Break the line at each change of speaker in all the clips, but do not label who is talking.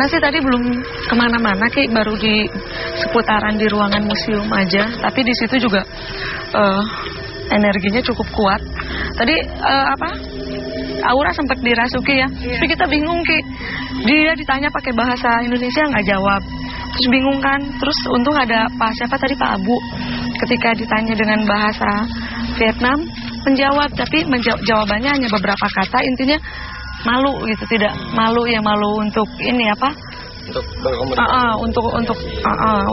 Kemana-mana sih tadi belum kemana-mana Ki, baru di seputaran di ruangan museum aja. Tapi di situ juga energinya cukup kuat. Tadi Aura sempat dirasuki ya. Tapi kita bingung Ki. Dia ditanya pakai bahasa Indonesia nggak jawab. Terus bingung kan. Terus untung ada siapa tadi Pak Abu. Ketika ditanya dengan bahasa Vietnam menjawab, tapi jawabannya hanya beberapa kata. Intinya malu gitu, tidak malu ya, malu untuk ini
untuk berkomunikasi.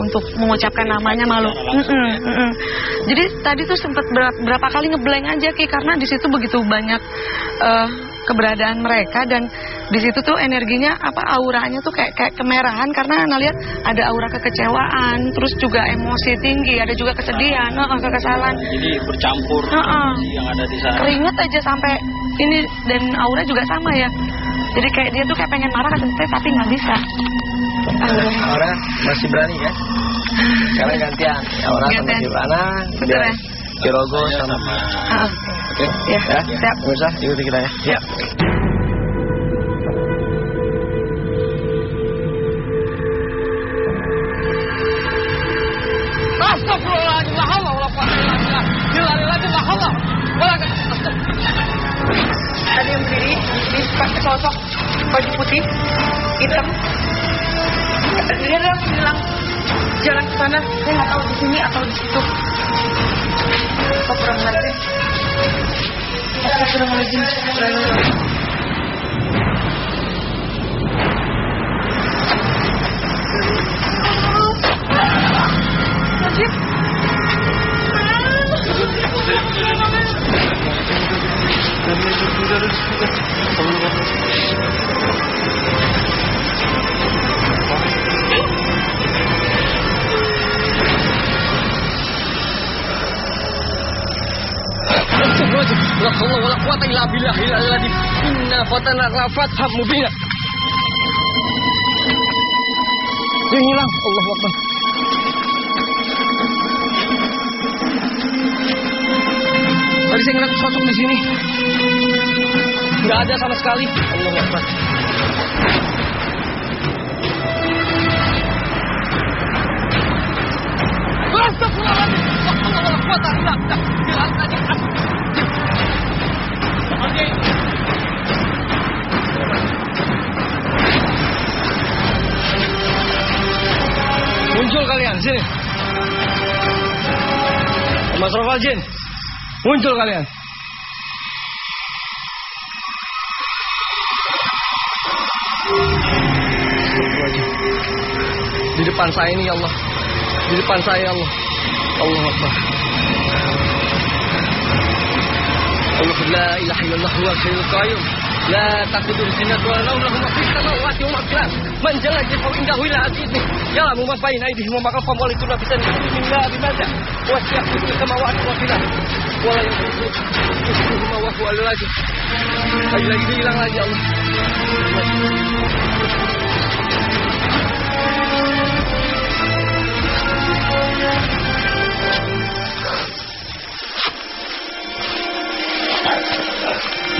Untuk mengucapkan namanya malu. Jadi tadi tuh sempat berapa kali ngeblank aja Ki, karena di situ begitu banyak keberadaan mereka, dan di situ tuh energinya auranya tuh kayak kemerahan, karena Ana lihat ada aura kekecewaan, terus juga emosi tinggi, ada juga kesedihan, kekesalan.
Jadi bercampur yang ada di sana.
Keringet aja sampai ini, dan aura juga sama ya. Jadi kayak dia tuh kayak pengen marah tapi nggak bisa.
Aura masih berani ya. Sekarang gantian. Aura sama Gimana?
Betul ya.
Kirogo sama. Oke.
Ya. Siap.
Bisa ikuti kita ya.
Ya.
Astagfirullahaladzim, la haula wala quwwata illa billah.
Ada yang berdiri di pakai sosok baju putih, hitam. Dia bilang jalan ke sana, saya nggak tahu di sini atau di situ. Astagfirullahaladzim.
La haula wala quwwata illa billahil adzim. Inna fatana fathan mubina. Yang hilang, Allahu Akbar. Tadi saya ngeliat sosok di sini. Nggak ada sama sekali. Allahu Akbar. Astagfirullahaladzim. La haula wala quwwata illa billah. Muncul kalian sini. Mas Rofal Jin, muncul kalian. Di depan saya ini ya Allah. Di depan saya ya Allah. Allahu Akbar. Allah la ilaha illallah huwal hayyul qayyum. La taqudur sinatun wa la nawm lahu ma fis samawati wa ma fil ardh. Man jalla jallahu indahu ila azizih. Ya'lamu ma bayna aydihim wa ma khalfahum wa la tunabbisan billahi bimadza. Wa yaqulu kama wa'ada wa fil ardh. Wa la yuhibbu ma wa huwa al-azim. Lagi hilang lagi Allah.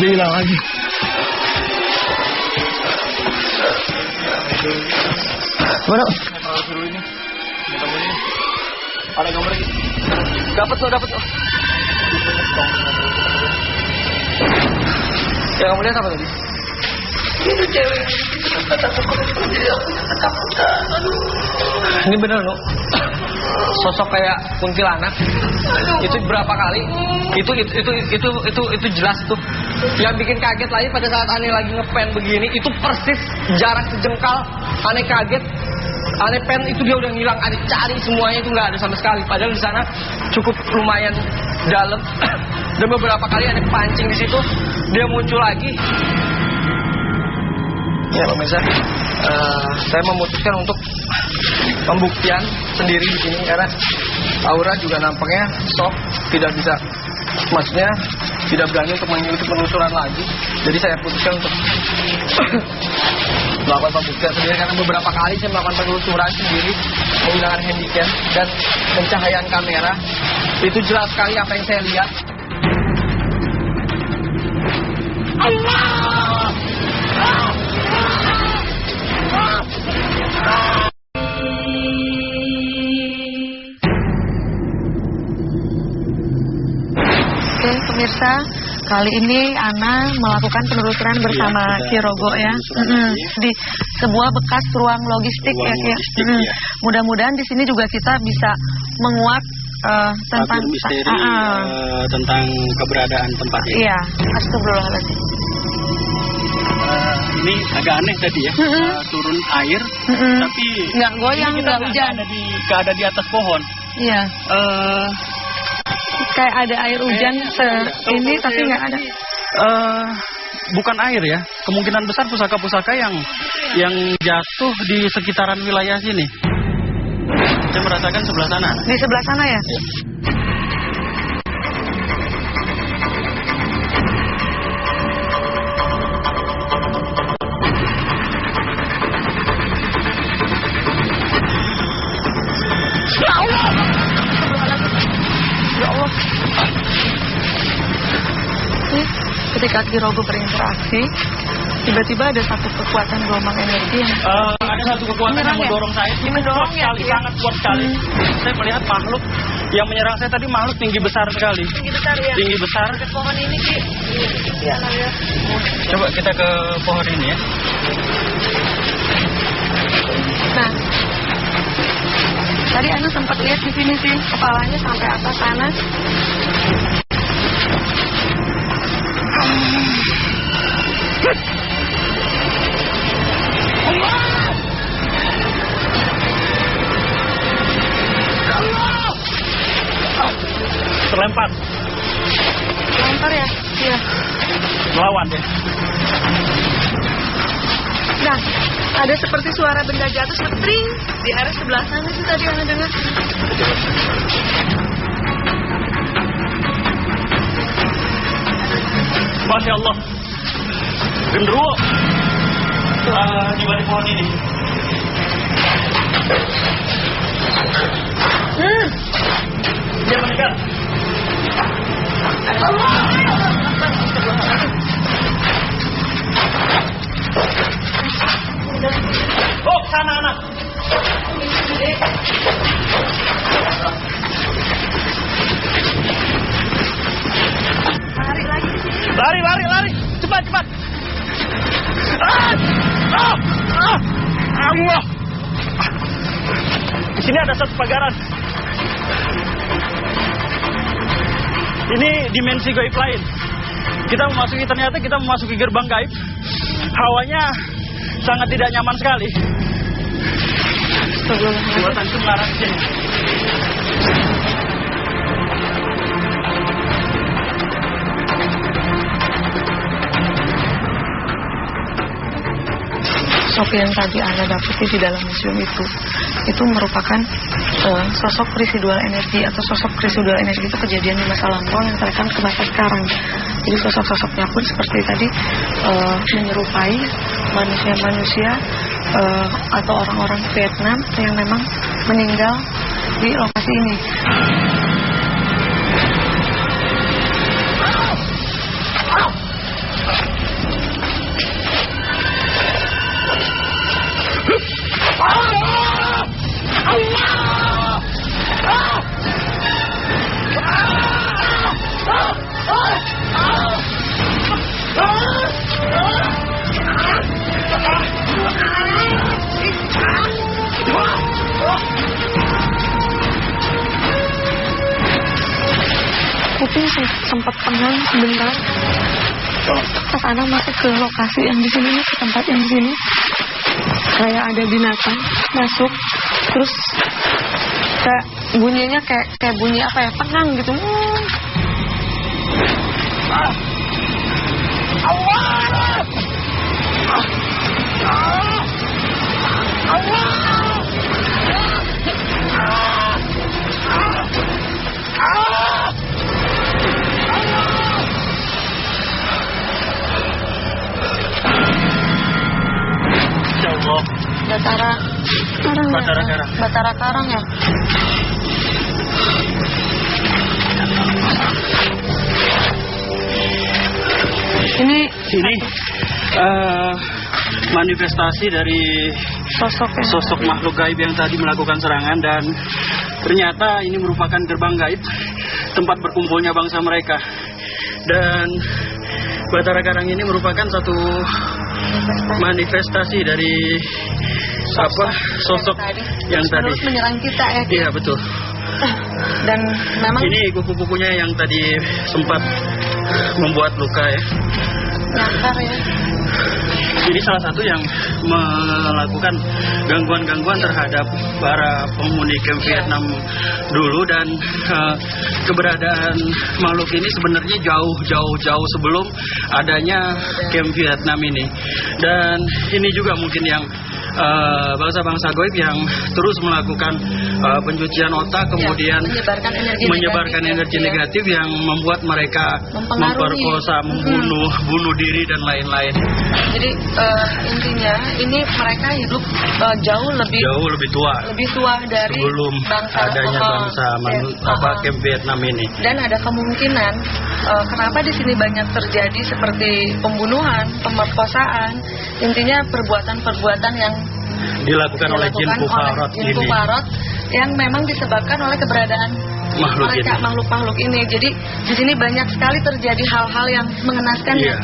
Dia hilang lagi. Mana?
Suruh ini.
Ada gambar lagi. Dapat tuh. Yang kamu lihat apa tadi?
Itu cewek. Ketakutan. Aduh.
Ini bener loh. Sosok kayak kuntilanak. Itu berapa kali? Itu jelas tuh. Yang bikin kaget lagi pada saat Ane lagi ngepen begini, itu persis jarak sejengkal. Ane kaget, Ane pen itu dia udah ngilang. Ane cari semuanya itu nggak ada sama sekali. Padahal di sana cukup lumayan dalam. Dan beberapa kali Ane pancing di situ, dia muncul lagi.
Ya pemirsa, saya memutuskan untuk pembuktian sendiri di sini karena Aura juga nampaknya shock, tidak bisa, maksudnya tidak berani untuk mengikuti penelusuran lagi. Jadi saya putuskan untuk melakukan pembuktian sendiri karena beberapa kali saya melakukan penelusuran sendiri menggunakan handycam dan pencahayaan kamera. Itu jelas sekali apa yang saya lihat. Allah!
Oke, pemirsa, kali ini Ana melakukan penelusuran bersama Kirogo ya, di sebuah bekas ruang logistik ya. Mudah-mudahan di sini juga kita bisa menguak tentang
misteri tentang keberadaan tempat ini.
Iya, astagfirullahaladzim.
Ini agak aneh tadi ya, turun air, tapi
nggak goyang, nggak hujan.
Ada di atas pohon.
Iya. Kayak ada air hujan ini tapi nggak ada.
Bukan air ya, kemungkinan besar pusaka-pusaka yang jatuh di sekitaran wilayah sini. Saya merasakan sebelah sana.
Di sebelah sana ya?
Ya.
Ya Allah. Ya Allah. Ini ketika Kirogo berinteraksi, tiba-tiba ada satu kekuatan gelombang energi yang
ada satu kekuatan yang mendorong saya. Ini
mendorong ya,
sangat kuat sekali. Saya melihat makhluk yang menyerang saya tadi, makhluk tinggi besar sekali.
Tinggi besar ya?
Tinggi besar.
Ke pohon ini Ki. Ya.
Coba kita ke pohon ini ya.
Nah, tadi Anda sempat lihat di sini sih, kepalanya sampai atas sana.
Terlempar.
Lempar ya? Iya.
Melawan ya.
Nah, ada seperti suara benda jatuh setring di area sebelah sana sih tadi Anda dengar.
Masya Allah. Genderuwo. Di balik pohon ini. Dia mendekat. Oh, sana anak.
Lari lagi.
Lari. Cepat. Allah. Di sini ada satu pagaran. Ini dimensi gaib lain. Ternyata kita memasuki gerbang gaib. Hawanya sangat tidak nyaman sekali. Buatanku melarang di sini.
Sosok yang tadi Anda dapati di dalam museum itu merupakan sosok residual energi atau sosok residual energi itu kejadian di masa lampau yang terekam ke masa sekarang. Jadi sosok-sosoknya pun seperti tadi menyerupai manusia-manusia atau orang-orang Vietnam yang memang meninggal di lokasi ini. Kuping sempat tenang sebentar. Pas Ana masuk ke lokasi yang di sini, ke tempat yang di sini, kayak ada binatang masuk, terus kayak bunyinya kayak bunyi apa ya, tenang gitu. Batara Karang ya. Ini
manifestasi dari sosok makhluk gaib yang tadi melakukan serangan, dan ternyata ini merupakan gerbang gaib tempat berkumpulnya bangsa mereka. Dan Batara Karang ini merupakan satu manifestasi dari sosok yang tadi
menyerang kita ya.
Iya betul.
Dan memang
ini kuku-kukunya yang tadi sempat membuat luka ya.
nyakar ya.
Ini salah satu yang melakukan gangguan-gangguan terhadap para penghuni kamp Vietnam dulu, dan keberadaan makhluk ini sebenarnya jauh sebelum adanya kamp Vietnam ini. Dan ini juga mungkin yang bangsa-bangsa goib yang terus melakukan pencucian otak, kemudian menyebarkan energi negatif yang membuat mereka memperkosa, bunuh diri dan lain-lain.
Jadi intinya ini mereka hidup jauh lebih tua dari
sebelum adanya bangsa kamp Vietnam ini.
Dan ada kemungkinan kenapa di sini banyak terjadi seperti pembunuhan, pemerkosaan, intinya perbuatan-perbuatan yang
dilakukan oleh jin Puparot yang memang disebabkan oleh keberadaan makhluk-makhluk ini. Jadi di sini banyak sekali terjadi hal-hal yang mengenaskan ya.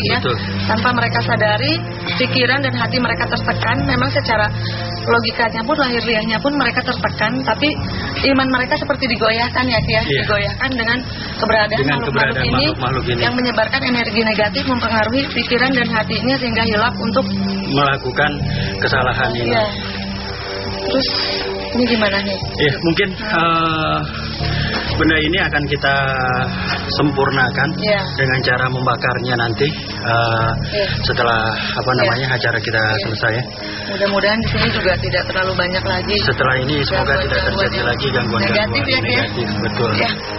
Tanpa mereka sadari, pikiran dan hati mereka tertekan. Memang secara logikanya pun, lahiriahnya pun mereka tertekan, tapi iman mereka seperti digoyahkan ya, digoyahkan dengan keberadaan makhluk-makhluk ini yang menyebarkan energi negatif, mempengaruhi pikiran dan hatinya sehingga hilap untuk melakukan kesalahan ini.
Terus ini gimana nih?
Mungkin benda ini akan kita sempurnakan dengan cara membakarnya nanti setelah acara kita selesai ya.
Mudah-mudahan di sini juga tidak terlalu banyak lagi.
Setelah ini semoga tidak terjadi lagi gangguan-gangguan negatif. Betul.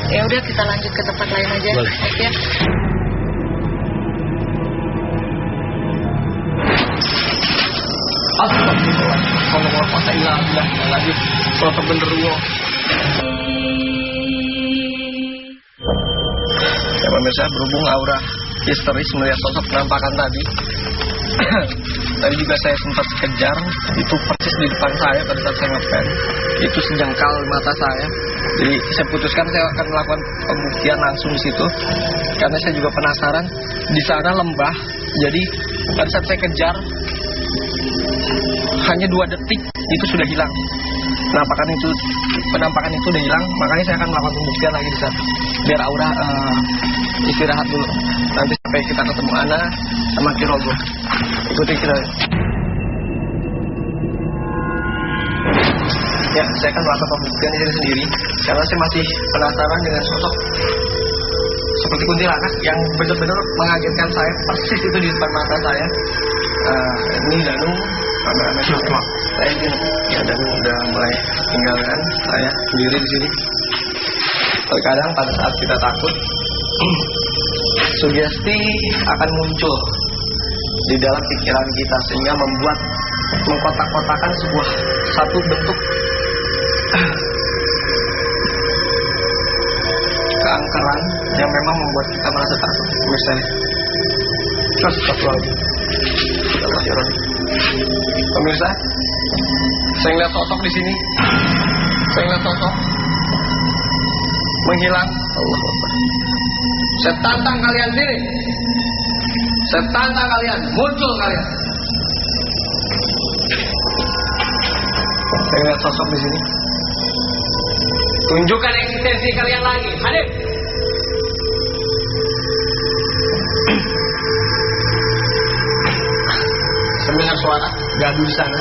Ya udah, kita lanjut ke tempat lain aja.
Boleh.
Ya pemirsa, berhubung aura histeris melihat sosok penampakan tadi. Tadi juga saya sempat kejar, itu persis di depan saya pada saat saya ngepen. Itu sejengkal mata saya. Jadi saya putuskan saya akan melakukan pembuktian langsung di situ, karena saya juga penasaran. Di sana lembah, jadi pada saat saya kejar hanya 2 detik itu sudah hilang. Penampakan itu udah hilang, makanya saya akan melakukan pembuktian lagi di sana. Biar aura istirahat dulu. Nanti sampai kita ketemu Ana sama Kirogo. Ikuti kita. Ya, saya akan melakukan pembuktian diri sendiri karena saya masih penasaran dengan sosok seperti kuntilanak yang benar-benar mengagetkan saya. Persis itu di depan mata saya. Ini Danu, kameramen saya ini. Ya, Danu udah mulai tinggalkan saya sendiri di sini. Terkadang pada saat kita takut, sugesti akan muncul di dalam pikiran kita sehingga membuat mengkotak-kotakan satu bentuk keangkeran yang memang membuat kita merasa takut. Misalnya, pemirsa, saya ngeliat sosok di sini. Saya ngeliat sosok menghilang. Allah Akbar. Saya tantang kalian sini. Saya tantang kalian, muncul kalian. Saya lihat sosok di sini. Tunjukkan eksistensi kalian lagi. Hadir. Saya mendengar suara gaduh di sana.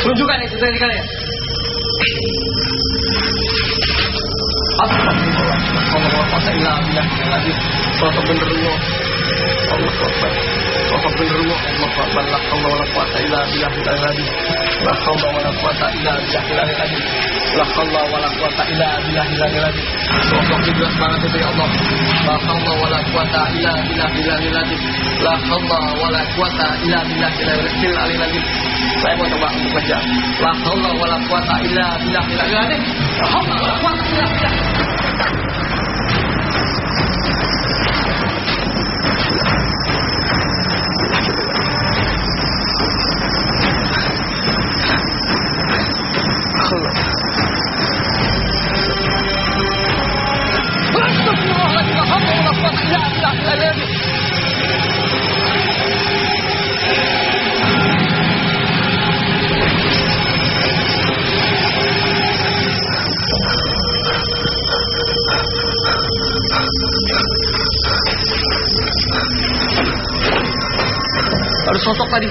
Tunjukkan eksistensi kalian. Sosok genderuwo, Allah Akbar. Sosok genderuwo, Allah Akbar. La haula wala quwata illa billah. La haula wala quwata illa billah. La haula wala quwata illa billah. Sosok jelas banget itu ya Allah. La haula wala quwata illa billah. La haula wala quwata illa billah. Saya mau coba untuk baca. La haula wala quwata illa billah. La haula wala quwata illa billah.
Ada sosok tadi.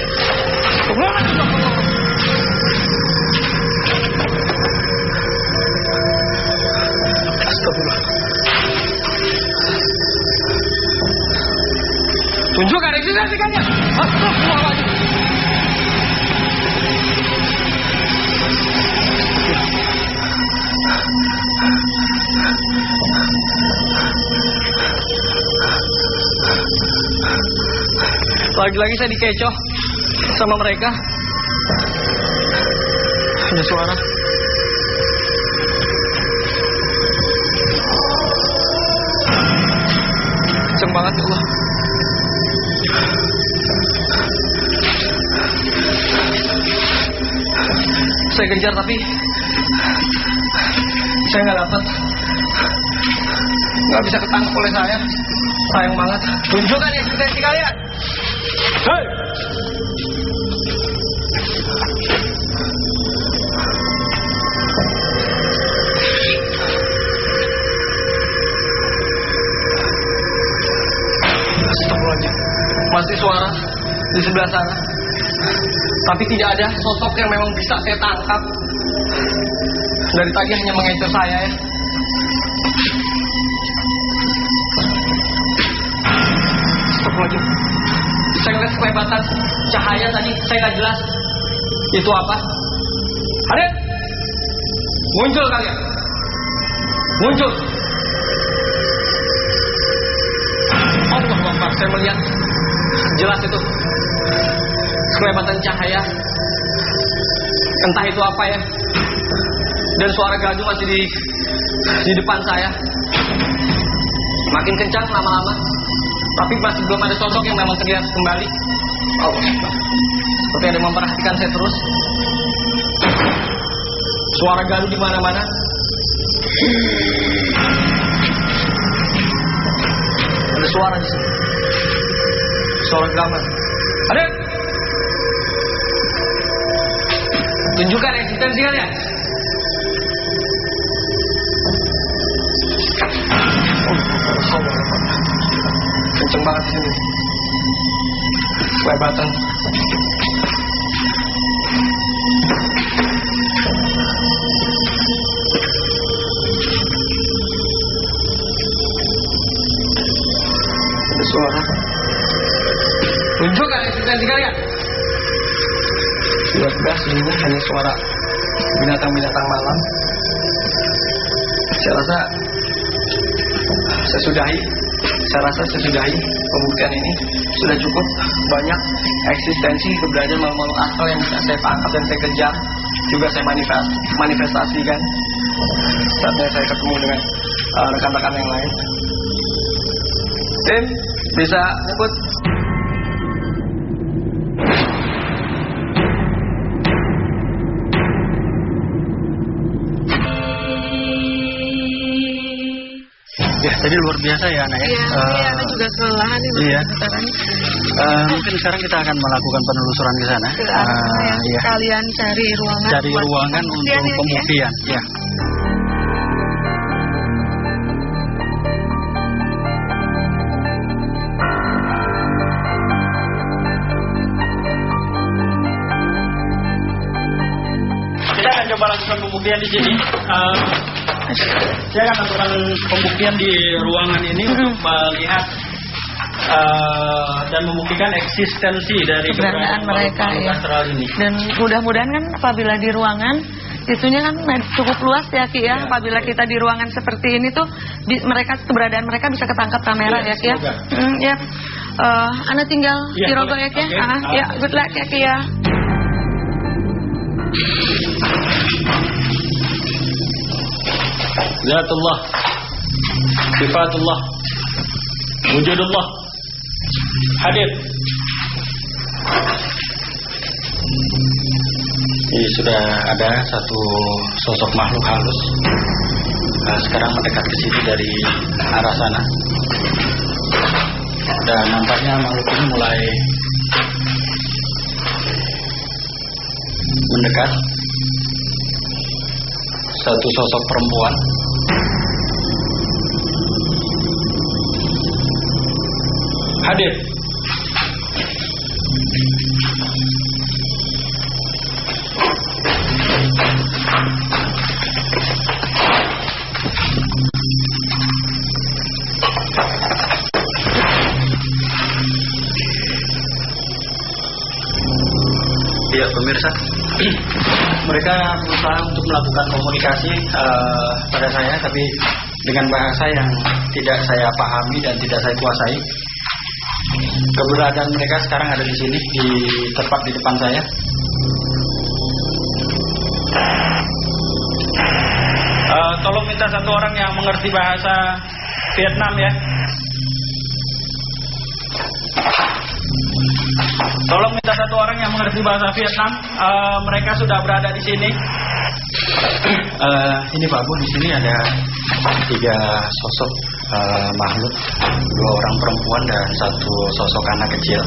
Astagfirullah. Tunjukkan eksistensikannya. Astagfirullahaladzim. Lagi-lagi saya dikecoh sama mereka. Ada suara. Kenceng banget ya Allah. Saya kejar tapi saya nggak dapat. Nggak bisa ketangkep oleh saya. Sayang banget. Tunjukkan eksistensi kalian. Hei! Astagfirullahaladzim. Masih suara di sebelah sana. Tapi tidak ada sosok yang memang bisa saya tangkap. Dari tadi hanya mengecoh saya ya. Astagfirullahaladzim. Saya lihat kelebatan cahaya tadi, saya nggak jelas itu apa. Ada? Muncul kalian. Muncul. Allah Akbar, saya melihat jelas itu kelebatan cahaya. Entah itu apa ya. Dan suara gaduh masih di depan saya. Makin kencang lama-lama. Tapi masih belum ada sosok yang memang terlihat kembali. Allah Akbar. Seperti ada yang memperhatikan saya terus. Suara gaduh di mana-mana. Ada suara di sini. Suara gaman. Ada? Tunjukkan eksistensi kalian. Kenceng banget di sini. Kelebatan. Ada suara. Tunjukkan eksistensi kalian. Sudah ini hanya suara binatang-binatang malam. Saya rasa saya sudahi pembuktian ini. Sudah cukup banyak eksistensi keberadaan makhluk astral yang bisa saya tangkap dan saya kejar. Juga saya manifestasikan. Saatnya saya ketemu dengan rekan-rekan yang lain. Tim, bisa nyebut.
Ya, tadi luar biasa ya anak ya.
Iya, anak juga kelelahan ini.
Iya. Mungkin sekarang kita akan melakukan penelusuran ke sana.
Ya. Kalian cari ruangan.
Cari ruangan untuk pembuktian. Ya. Kita akan coba lakukan pembuktian di sini. Saya akan lakukan pembuktian di ruangan ini untuk melihat dan membuktikan eksistensi dari
keberadaan mereka ya.
Ini.
Dan mudah-mudahan kan apabila di ruangan itunya kan cukup luas ya Ki ya. Apabila kita di ruangan seperti ini tuh keberadaan mereka bisa ketangkap kamera ya Ki ya. Ya. Ana tinggal di rogo ya Ki ya. Ya, good luck ya Ki ya.
Zatullah, sifatullah, wujudullah, hadir. Ini sudah ada satu sosok makhluk halus. Sekarang mendekat ke sini dari arah sana. Dan nampaknya makhluk ini mulai mendekat. Satu sosok perempuan. Hadir. Ya pemirsa, mereka berusaha untuk melakukan komunikasi pada saya, tapi dengan bahasa yang tidak saya pahami dan tidak saya kuasai. Keberadaan mereka sekarang ada di sini, tepat di depan saya. Tolong minta satu orang yang mengerti bahasa Vietnam ya. Tolong minta satu orang yang mengerti bahasa Vietnam. Mereka sudah berada di sini. Ini Pak Bu, di sini ada 3 sosok makhluk, 2 orang perempuan dan 1 sosok anak kecil.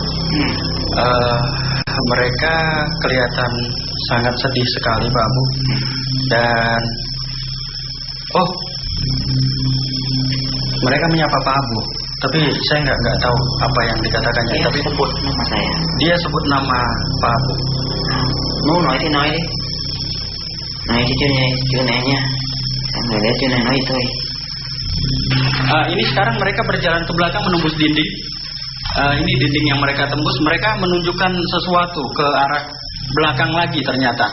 Mereka kelihatan sangat sedih sekali Pak Bu. Dan mereka menyapa Pak Bu. Tapi saya nggak tahu apa yang dikatakannya.
Dia
tapi
sebut nama saya.
Dia sebut nama Pak Bu.
Nói thì nói đi. Nói chứ này nha. Người đấy chuyện này nói thôi.
Ini sekarang mereka berjalan ke belakang menembus dinding. Ini dinding yang mereka tembus. Mereka menunjukkan sesuatu ke arah belakang lagi ternyata.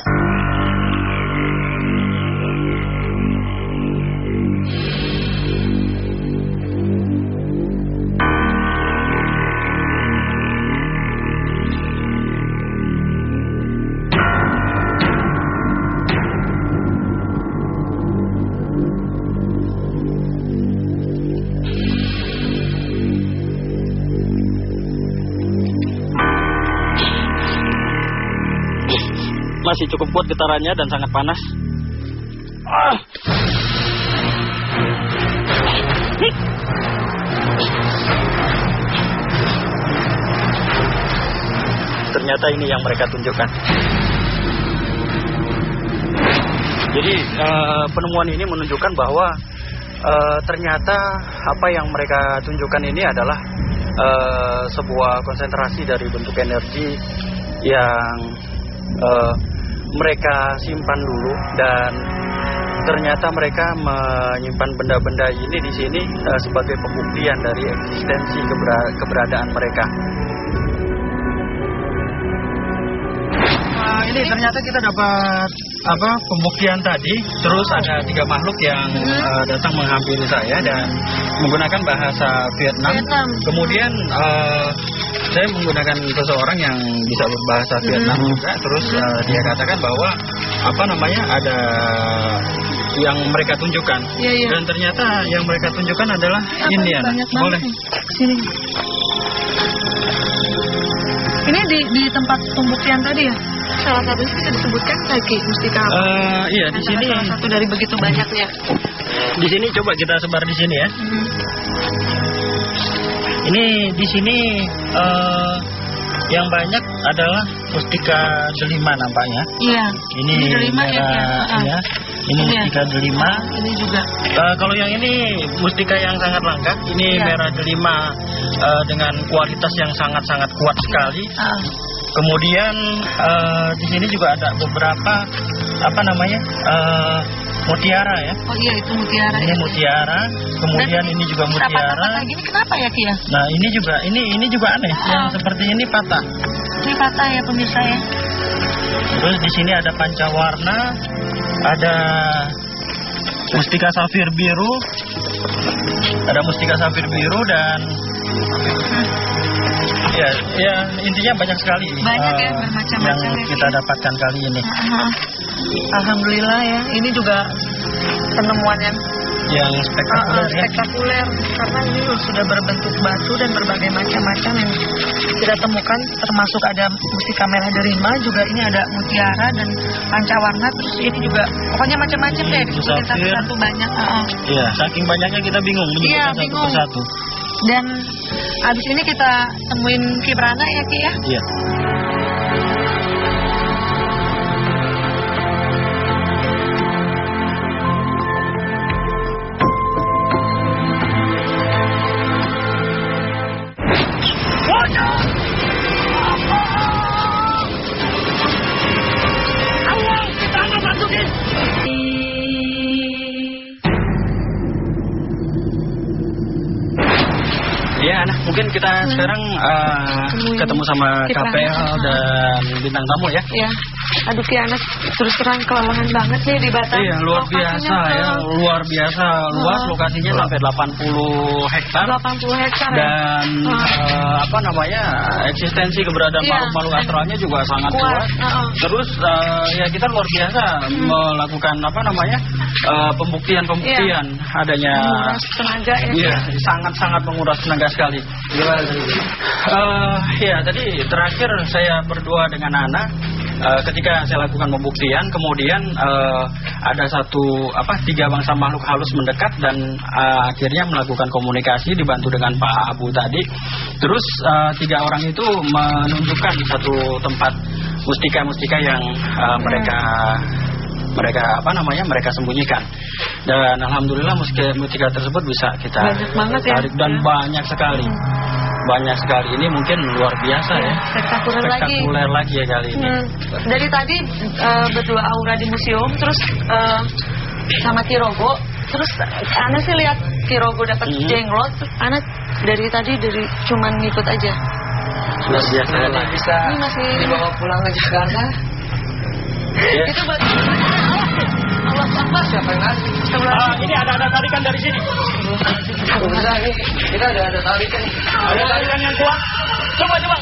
Masih cukup kuat getarannya dan sangat panas. Ternyata ini yang mereka tunjukkan. Jadi penemuan ini menunjukkan bahwa ternyata apa yang mereka tunjukkan ini adalah sebuah konsentrasi dari bentuk energi yang mereka simpan dulu, dan ternyata mereka menyimpan benda-benda ini di sini sebagai pembuktian dari eksistensi keberadaan mereka. Ini ternyata kita dapat pembuktian tadi. Terus ada 3 makhluk yang datang menghampiri saya dan menggunakan bahasa Vietnam. Kemudian saya menggunakan seseorang yang bisa berbahasa Vietnam juga. Terus dia katakan bahwa ada yang mereka tunjukkan. Dan ternyata yang mereka tunjukkan adalah ini ya. Boleh
sini. Ini di tempat pembuktian tadi ya? Salah satunya bisa disebutkan lagi mustika apa?
Iya, di sini
salah satu dari begitu banyaknya.
Di sini coba kita sebar di sini ya. Ini di sini yang banyak adalah mustika delima nampaknya.
Iya.
Ini
delima
ya. Ini mustika delima.
Ini juga.
Kalau yang ini mustika yang sangat langka. Ini merah delima dengan kualitas yang sangat-sangat kuat sekali. Kemudian di sini juga ada beberapa mutiara ya.
Oh iya, itu mutiara.
Ini mutiara. Kemudian ini juga mutiara.
Patah gini kenapa ya Kia?
Nah ini juga aneh. Yang seperti ini patah.
Ini patah ya pemirsa ya.
Terus di sini ada pancawarna, ada mustika safir biru, dan ya intinya banyak sekali.
Banyak ya, bermacam-macam
yang kita dapatkan kali ini.
Alhamdulillah ya, ini juga penemuan yang spektakuler, karena ini sudah berbentuk batu dan berbagai macam-macam yang kita temukan, termasuk ada mustika merah delima, juga ini ada mutiara dan pancawarna, terus ini juga pokoknya macam-macam deh, disebutin satu-satu banyak.
Iya, saking banyaknya kita bingung menyebutkan satu persatu.
Dan habis ini kita temuin Kibrana ya Ki ya?
Iya. mungkin kita sekarang ketemu sama KPL dan bintang tamu ya.
Iya. Aduh Ki Anas terus terang kelelahan banget nih di Batam.
Iya, luar biasa ya, luar biasa luas, lokasinya sampai 80 hektar.
80 hektar ya.
Dan apa namanya, eksistensi keberadaan makhluk astralnya juga sangat kuat. Terus ya kita luar biasa melakukan apa namanya, pembuktian adanya
tenaga ya.
Iya, sangat-sangat menguras tenaga sekali. Ya tadi terakhir saya berdua dengan Nana. Ketika saya lakukan pembuktian, kemudian ada tiga bangsa makhluk halus mendekat dan akhirnya melakukan komunikasi dibantu dengan Pak Abu tadi. Terus tiga orang itu menunjukkan satu tempat mustika yang mereka sembunyikan. Dan alhamdulillah mustika tersebut bisa kita tarik dan banyak sekali. Banyak sekali, ini mungkin luar biasa ya. Spektakuler lagi ya kali ini.
Dari tadi berdua aura di museum, terus sama Kirogo, terus Ana sih lihat Kirogo dapat jenglot, Ana dari tadi cuman ngikut aja.
Luar biasa
ya. Bisa dibawa pulang ke Jakarta.
Itu buat Allah Akbar.
Siapa yang ngasih?
Ini ada tarikan dari sini.
Bentar nih, kita ada tarikan.
Ada tarikan yang kuat. Coba. Cepat.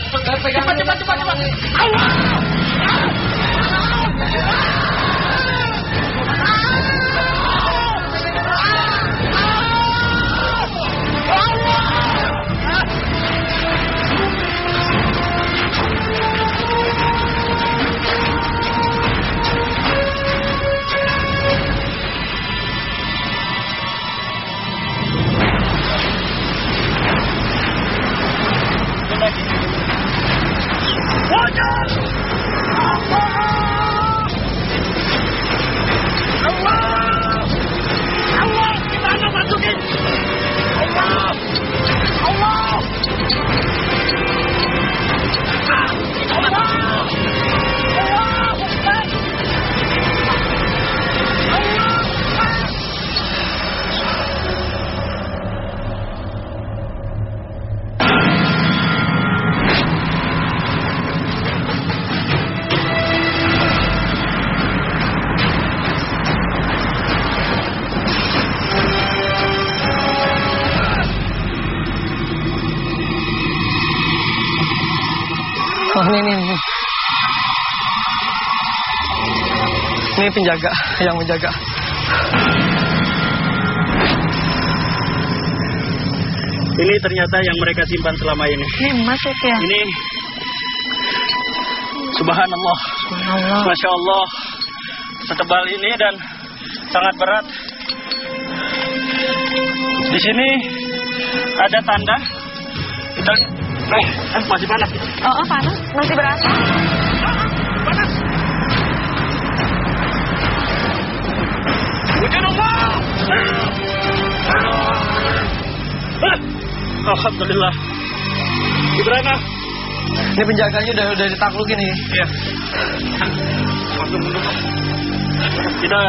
Ini penjaga yang menjaga.
Ini ternyata yang mereka simpan selama ini.
Ini emas ya?
Ini Subhanallah. Masya Allah. Setebal ini dan sangat berat. Di sini ada tanda. Kita masih panas.
Oh, panas? Masih berasa?
Panas. Wujud Allah. Alhamdulillah. Gimana?
Ini penjaganya udah ditaklukin nih.
Iya. Kita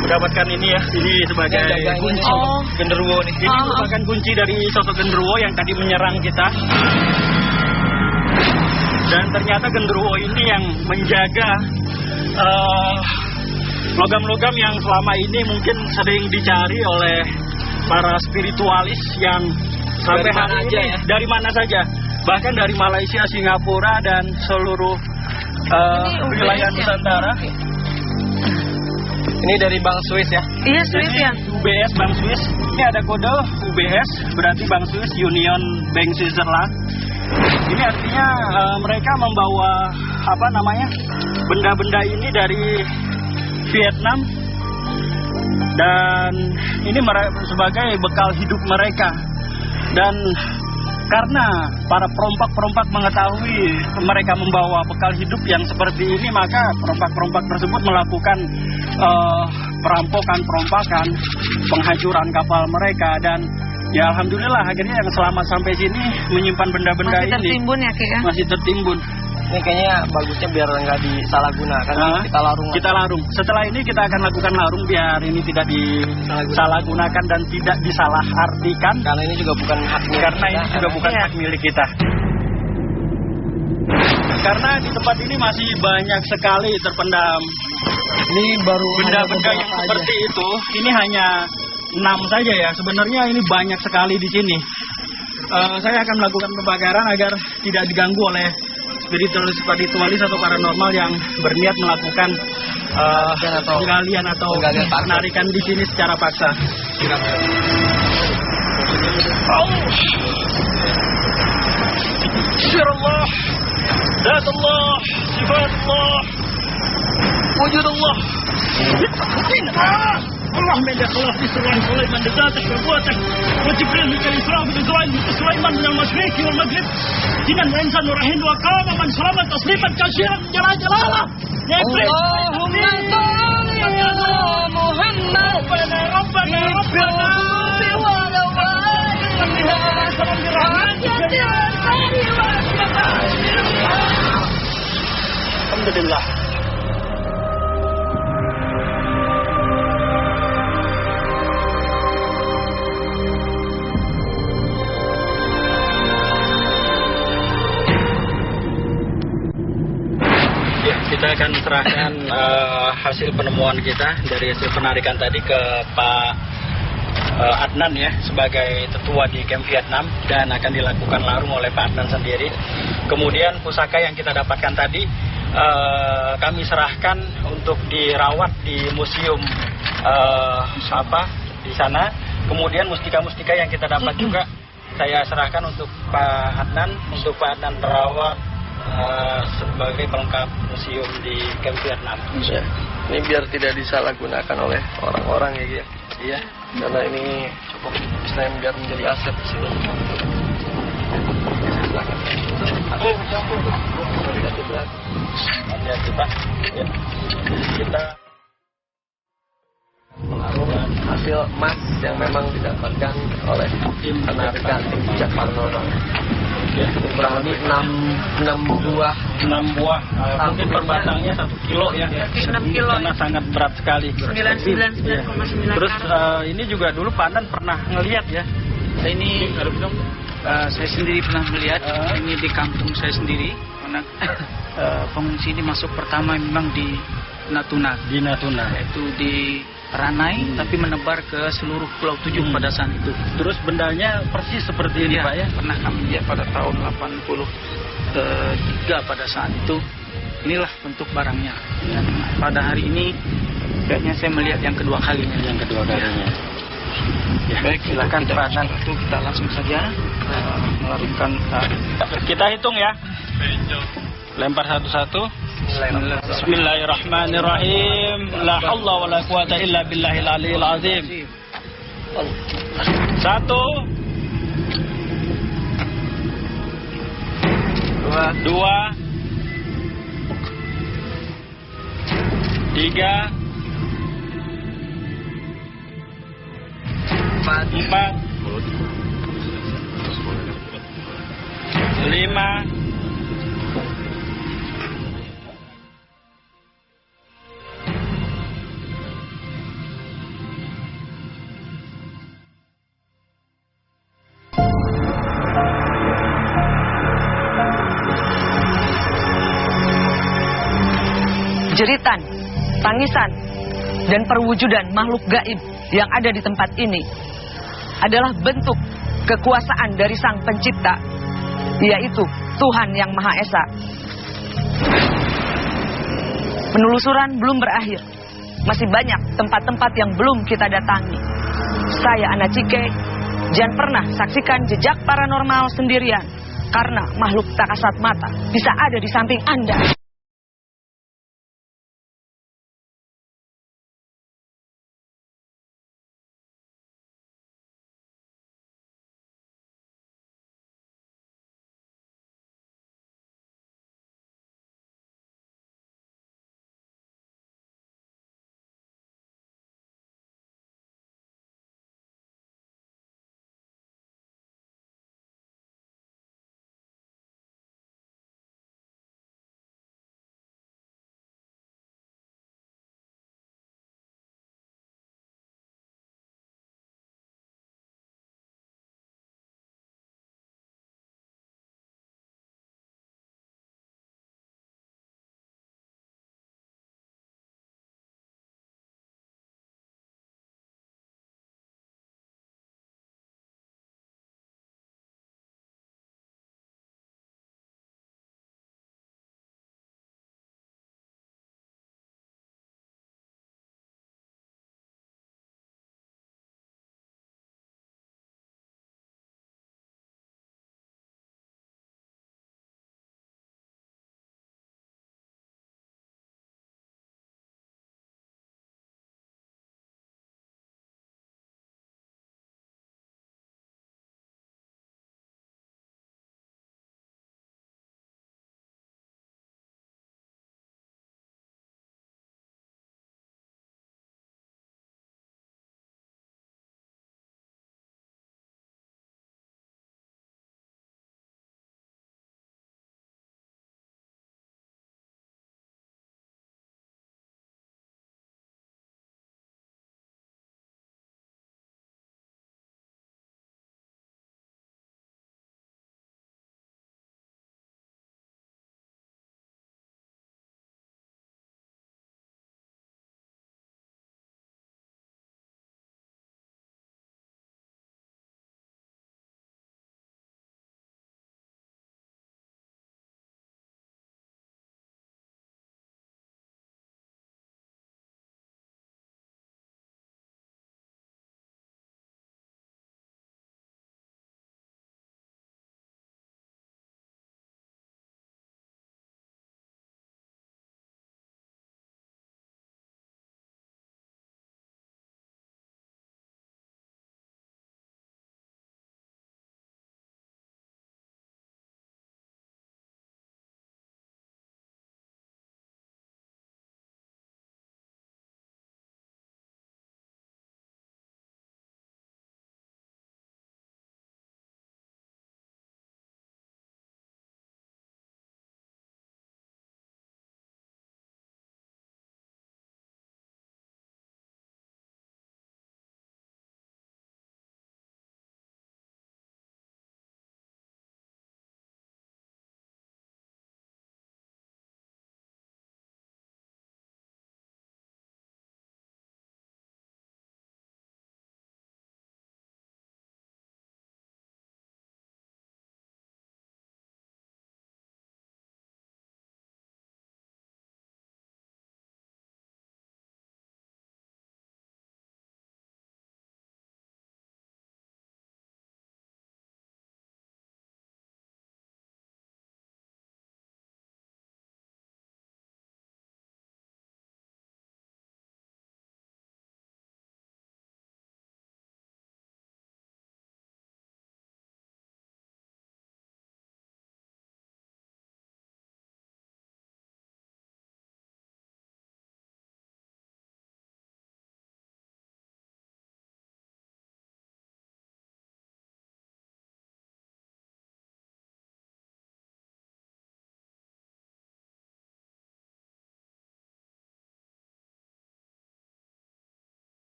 mendapatkan ini ya, ini sebagai kunci genderuwo nih. Ini merupakan kunci dari sosok genderuwo yang tadi menyerang kita. Dan ternyata genderuwo ini yang menjaga logam-logam yang selama ini mungkin sering dicari oleh para spiritualis yang sampai hari ini dari mana saja, bahkan dari Malaysia, Singapura dan seluruh wilayah Nusantara.
Ini dari Bank Swiss ya?
Iya, Swiss ya.
UBS Bank Swiss. Ini ada kode UBS, berarti Bank Swiss, Union Bank Switzerland. Ini artinya mereka membawa benda-benda ini dari Vietnam dan ini sebagai bekal hidup mereka. Dan karena para perompak-perompak mengetahui mereka membawa bekal hidup yang seperti ini, maka perompak-perompak tersebut melakukan perampokan, penghancuran kapal mereka. Dan ya alhamdulillah akhirnya yang selamat sampai sini menyimpan benda-benda ini.
Masih tertimbun ya Ki ya?
Masih tertimbun.
Ini kayaknya bagusnya biar nggak disalahgunakan. Kita larung.
Kita larung. Setelah ini kita akan lakukan larung biar ini tidak disalahgunakan dan tidak disalahartikan.
Karena ini juga bukan hak milik
Karena ini juga bukan hak milik kita. Karena di tempat ini masih banyak sekali terpendam.
Ini baru
benda-benda yang seperti itu. Ini hanya 6 saja ya. Sebenarnya ini banyak sekali di sini. Saya akan melakukan pembakaran agar tidak diganggu oleh spiritualis atau paranormal yang berniat melakukan penggalian atau penarikan di sini secara paksa. Sirullah, Zatullah, Sifatullah, Wujudullah. Allah mendakwah di Sulaiman dzatih wa quwwatih wa Jibril min Israel bin Sulaiman min al-masyriq wal maghrib dinan wa insan rahim wa qama man salamat tasliman katsiran jalalah
Allahumma shalli ala Muhammad
Rabbana Alhamdulillah. Kita akan serahkan hasil penemuan kita dari hasil penarikan tadi ke Pak Adnan ya sebagai tetua di Camp Vietnam dan akan dilakukan larung oleh Pak Adnan sendiri. Kemudian pusaka yang kita dapatkan tadi kami serahkan untuk dirawat di museum di sana. Kemudian mustika-mustika yang kita dapat juga saya serahkan untuk Pak Adnan, merawat sebagai pelengkap museum di Camp Vietnam.
Ya. Ini biar tidak disalahgunakan oleh orang-orang ya. Iya. Karena ini cukup istilahnya biar menjadi aset di sini. Kita hasil emas yang memang didapatkan oleh penarikan jejak paranormal. Kurang lebih 6 buah.
Mungkin per batangnya 1 kilo ya.
6 kilo.
Karena sangat berat sekali.
99,9.
Terus ini juga dulu Pak Andan pernah ngelihat ya.
Ini saya sendiri pernah melihat ini di kampung saya sendiri. Karena pengungsi ini masuk pertama memang di Natuna. Yaitu di Ranai, tapi menebar ke seluruh Pulau 7 pada saat itu.
Terus bendanya persis seperti ini Pak ya?
Pernah kami lihat pada tahun 83 pada saat itu. Inilah bentuk barangnya. Dan pada hari ini kayaknya saya melihat yang kedua kalinya. Ya, baik, silakan Pak Adnan. Kita langsung saja melarungkan.
Kita hitung ya. Lempar satu-satu. Bismillahirrahmanirrahim. La haula wa la quwata illa billahil aliyil azim. 1 2 3 4 5
Jeritan, tangisan, dan perwujudan makhluk gaib yang ada di tempat ini adalah bentuk kekuasaan dari Sang Pencipta, yaitu Tuhan Yang Maha Esa. Penelusuran belum berakhir. Masih banyak tempat-tempat yang belum kita datangi. Saya Ana Cike, jangan pernah saksikan jejak paranormal sendirian, karena makhluk tak kasat mata bisa ada di samping Anda.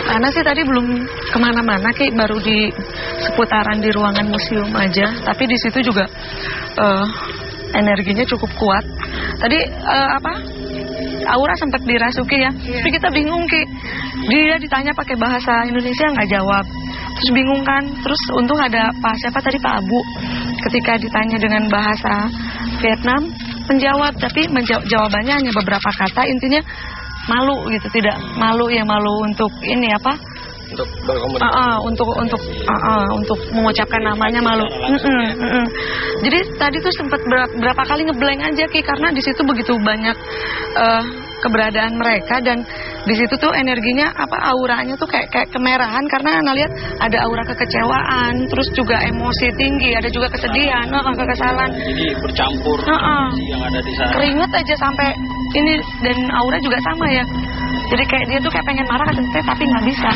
Karena sih tadi belum kemana-mana, Ki, baru di seputaran di ruangan museum aja. Tapi di situ juga energinya cukup kuat. Tadi Aura sempat dirasuki ya. Tapi kita bingung, Ki. Dia ditanya pakai bahasa Indonesia nggak jawab. Terus bingung kan. Terus untung ada Pak Abu. Ketika ditanya dengan bahasa Vietnam menjawab, tapi jawabannya hanya beberapa kata. Intinya malu gitu, tidak malu untuk ini
untuk berkomunikasi,
untuk mengucapkan namanya malu. Jadi tadi tuh sempat berapa kali ngeblank aja, Ki, karena di situ begitu banyak keberadaan mereka, dan di situ tuh energinya auranya tuh kayak kemerahan, karena Ana lihat ada aura kekecewaan, terus juga emosi tinggi, ada juga kesedihan, kekesalan.
Jadi bercampur yang ada di sana.
Keringet aja sampai ini, dan aura juga sama ya. Jadi kayak dia tuh kayak pengen marah ke saya tapi nggak bisa.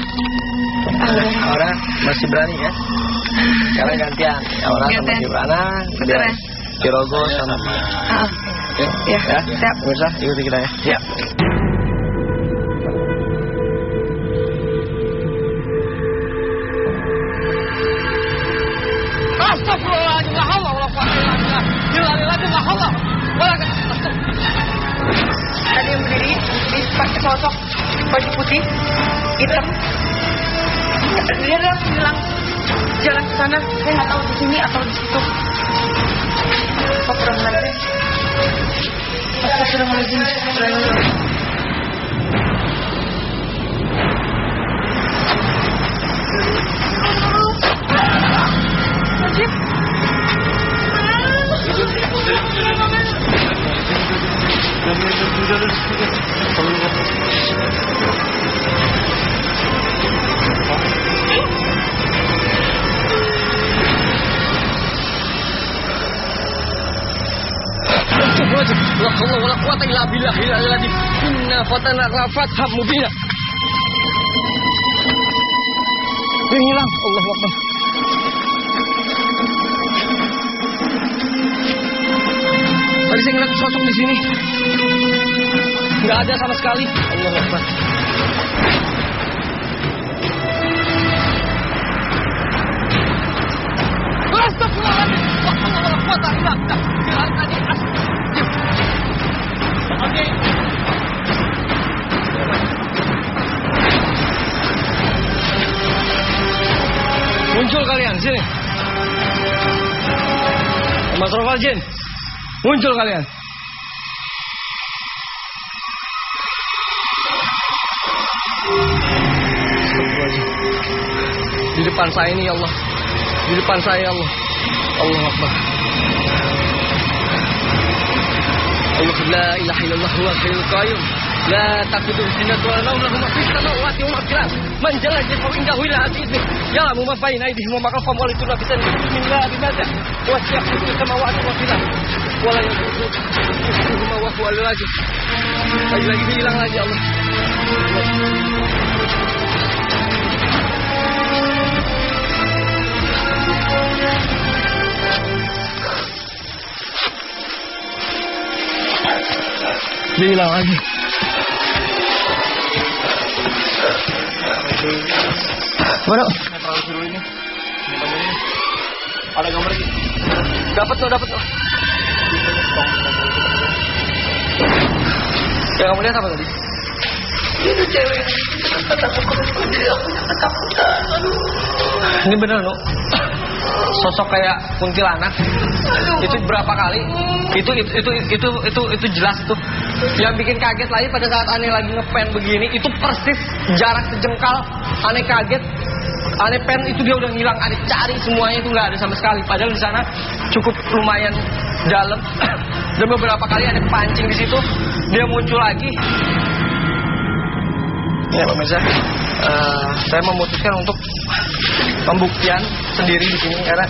Aura masih berani ya. Sekarang gantian. Aura sama Gimana? Kemudian Kirogo sama
ya, siap.
Pemirsa, ikuti kita ya. Ya.
Astagfirullahaladzim, la haula wala quwwata illa billah.
Ada yang berdiri di pakai sosok baju putih, hitam. Dia bilang jalan ke sana. Saya nggak tahu di sini atau di situ. Astagfirullahaladzim.
La haula wala quwwata illa billah. Inna fatana fathan mubina. Hilang. Allahu Akbar. Tadi saya ngeliat sosok di sini. Nggak ada sama sekali. Allahu Akbar. Astagfirullahaladzim. La haula wala quwwata illa billah. Oke. Muncul kalian sini. Mas Rofal Jin. Muncul kalian. Di depan saya ini ya Allah. Di depan saya ya Allah. Allahu Akbar. La ilaha illallah huwal hayyul qayyum. La taquduhu sinatun wa la nawm lahu ma fis samawati wa ma fil ardh. Man jalla jallahu indahu ila azizih. Ya'lamu ma baina aydihim wa ma khalfahum wa la yusiruna bi shay'in min bimaza. Wa ya'lamu fis samawati wa fil ardh. Wa la yuhibbuhuma wa huwa al-aziz. Lagi hilang lagi Allah. Dia hilang lagi. Mana? Ini. Ada gambar lagi. Dapat tuh. Ya, kamu lihat apa tadi?
Itu cewek yang takut jadi aku ketakutan.
Ini bener, no? Sosok kayak kuntilanak. Itu berapa kali? Itu jelas tuh. Yang bikin kaget lagi pada saat Ane lagi ngepen begini, itu persis jarak sejengkal. Ane kaget, Ane pen itu dia udah ngilang. Ane cari semuanya itu nggak ada sama sekali. Padahal di sana cukup lumayan dalam. Dan beberapa kali Ane pancing di situ, dia muncul lagi.
Ya pemirsa, saya memutuskan untuk pembuktian sendiri di sini karena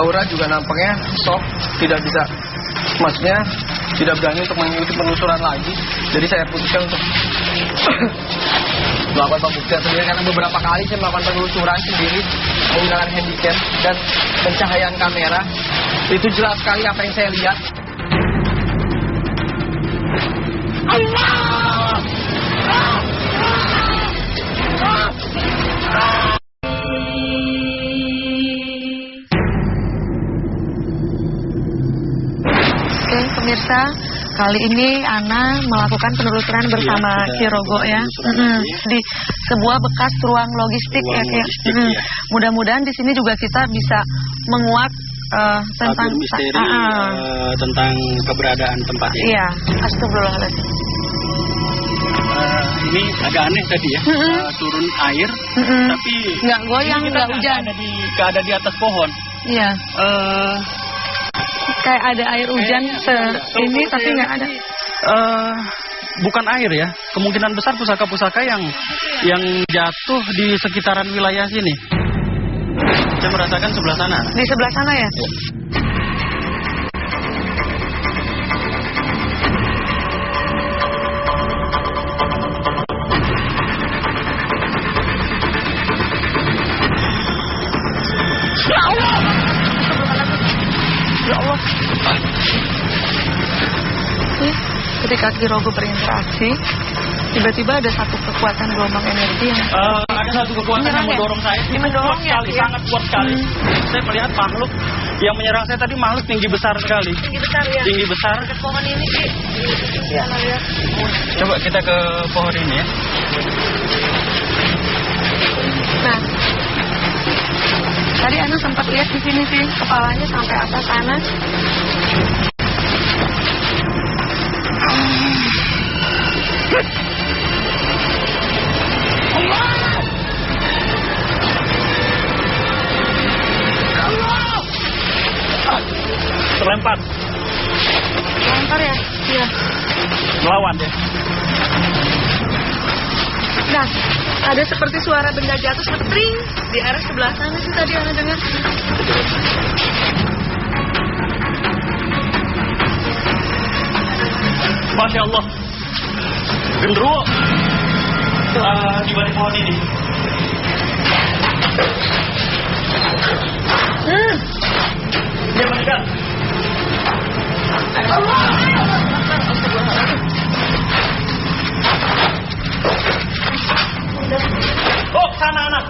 Aura juga nampaknya shock, tidak bisa, maksudnya tidak berani untuk mengikuti penelusuran lagi. Jadi saya putuskan untuk melakukan pembuktian sendiri karena beberapa kali saya melakukan penelusuran sendiri menggunakan handycam dan pencahayaan kamera. Itu jelas sekali apa yang saya lihat. Allah!
kali ini Ana melakukan penelusuran bersama Ki Rogo ya. Di sebuah bekas ruang logistik ya Ki. Mudah-mudahan di sini juga kita bisa menguak tentang
misteri tentang keberadaan tempat ini.
Iya, astagfirullahaladzim.
Ini agak aneh tadi ya, turun air, tapi
nggak goyang, nggak hujan.
Ada di atas pohon.
Iya. Kayak ada air hujan ini tapi nggak ada.
Bukan air ya, kemungkinan besar pusaka-pusaka yang jatuh di sekitaran wilayah sini. Saya merasakan sebelah sana.
Di sebelah sana ya? Ya Allah! Ya Allah! Ketika Ki Rogo berinteraksi, tiba-tiba ada satu kekuatan gelombang energi yang
ada satu kekuatan yang mendorong saya.
Mendorong ya,
sangat kuat sekali. Saya melihat makhluk yang menyerang saya tadi, makhluk tinggi besar sekali.
Tinggi besar ya.
Tinggi besar.
Ke pohon ini Ki. Ya, lihat.
Coba kita ke pohon ini ya.
Nah, tadi Anu sempat lihat di sini sih, kepalanya sampai atas sana.
Terlempar.
Lempar ya? Iya.
Melawan ya.
Nah, ada seperti suara benda jatuh setring di arah sebelah sana sih tadi Ana dengar.
Masya Allah. Genderuwo di balik pohon ini. Dia mendekat. Oh, sana anak.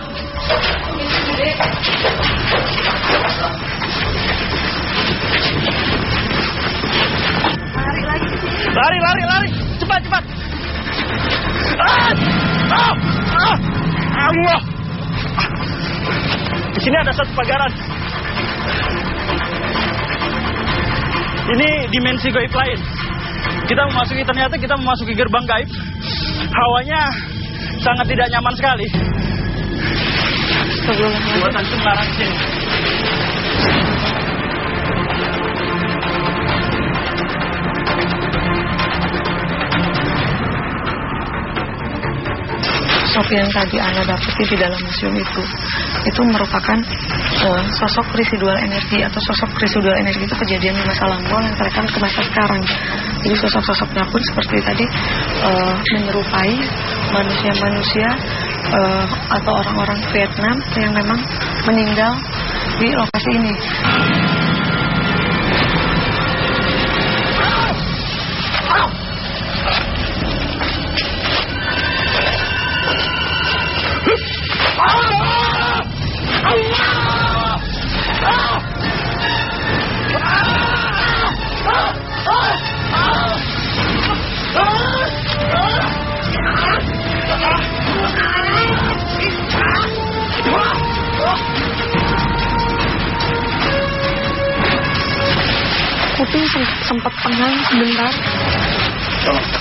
Lari lagi.
Lari. Cepat. Allah. Di sini ada satu pagaran. Ini dimensi gaib lain. Ternyata kita memasuki gerbang gaib. Hawanya sangat tidak nyaman sekali. Buatan itu melarang di sini.
Sosok yang tadi Ana dapati di dalam museum itu merupakan sosok residual energi atau sosok residual energi itu kejadian di masa lampau yang terekam ke masa sekarang. Jadi sosok-sosoknya pun seperti tadi menyerupai manusia-manusia atau orang-orang Vietnam yang memang meninggal di lokasi ini. Kuping sempat pengang sebentar.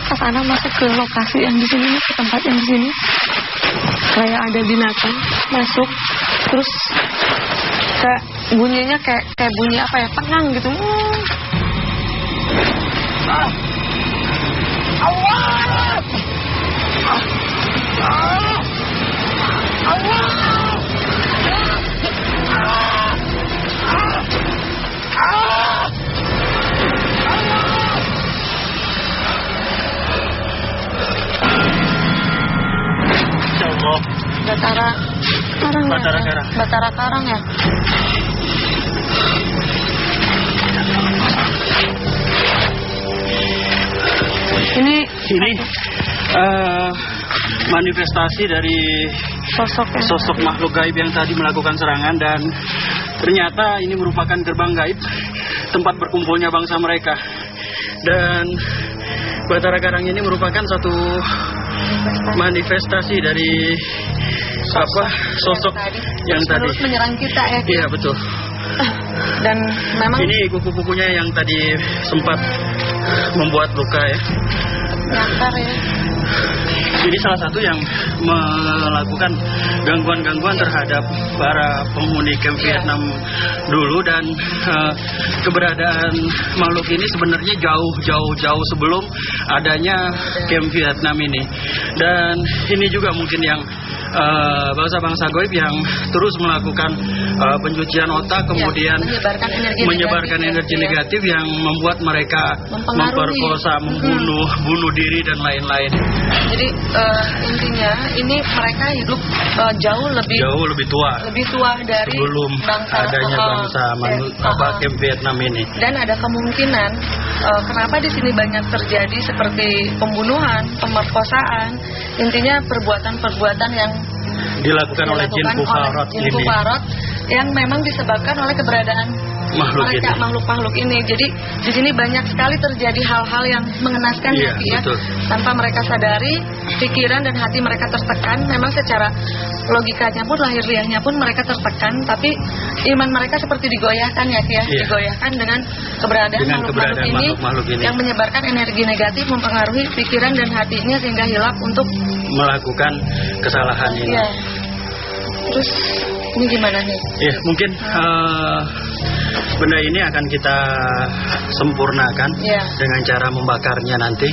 Pas Ana masuk ke lokasi yang di sini, ke tempat yang di sini, kayak ada binatang masuk, terus kayak bunyinya kayak bunyi apa ya, pengang gitu. Batara Karang ya. Ini
manifestasi dari sosok makhluk gaib yang tadi melakukan serangan, dan ternyata ini merupakan gerbang gaib tempat berkumpulnya bangsa mereka. Dan Batara Karang ini merupakan satu manifestasi dari sosok yang tadi
menyerang kita ya.
Iya betul.
Dan memang
ini kuku-kukunya yang tadi sempat membuat luka ya.
Nyakar ya.
Ini salah satu yang melakukan gangguan-gangguan terhadap para penghuni kamp Vietnam dulu, dan keberadaan makhluk ini sebenarnya jauh sebelum adanya kamp Vietnam ini. Dan ini juga mungkin yang bangsa-bangsa goib yang terus melakukan pencucian otak, kemudian menyebarkan energi negatif yang membuat mereka memperkosa, bunuh diri dan lain-lain.
Jadi intinya ini mereka hidup jauh lebih tua dari
sebelum adanya kamp Vietnam ini.
Dan ada kemungkinan kenapa di sini banyak terjadi seperti pembunuhan, pemerkosaan, intinya perbuatan-perbuatan yang
dilakukan oleh jin Kufarot
yang memang disebabkan oleh keberadaan makhluk-makhluk ini. Jadi di sini banyak sekali terjadi hal-hal yang mengenaskan hati ya. Tanpa mereka sadari, pikiran dan hati mereka tertekan. Memang secara logikanya pun, lahir liahnya pun mereka tertekan, tapi iman mereka seperti digoyahkan ya, digoyahkan dengan keberadaan makhluk-makhluk ini yang menyebarkan energi negatif, mempengaruhi pikiran dan hatinya sehingga hilap untuk
melakukan kesalahan ini.
Iya. Terus ini gimana nih?
Ya mungkin benda ini akan kita sempurnakan dengan cara membakarnya nanti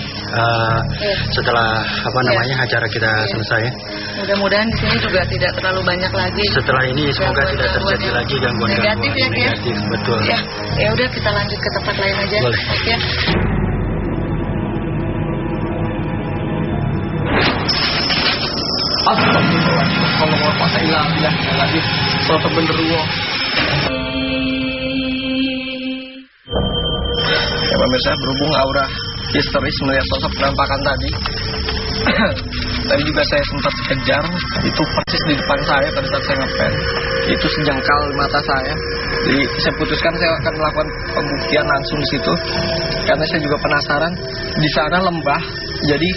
setelah acara kita selesai.
Mudah-mudahan di sini juga tidak terlalu banyak lagi.
Setelah ini semoga tidak terjadi lagi gangguan-gangguan negatif. Betul.
Ya udah kita lanjut ke tempat lain aja.
Boleh.
Ya.
Ya pemirsa, berhubung aura histeris melihat sosok penampakan tadi. Tadi juga saya sempat kejar, itu persis di depan saya pada saat saya ngepen. Itu sejengkal mata saya. Jadi saya putuskan saya akan melakukan pembuktian langsung di situ, karena saya juga penasaran. Di sana lembah, jadi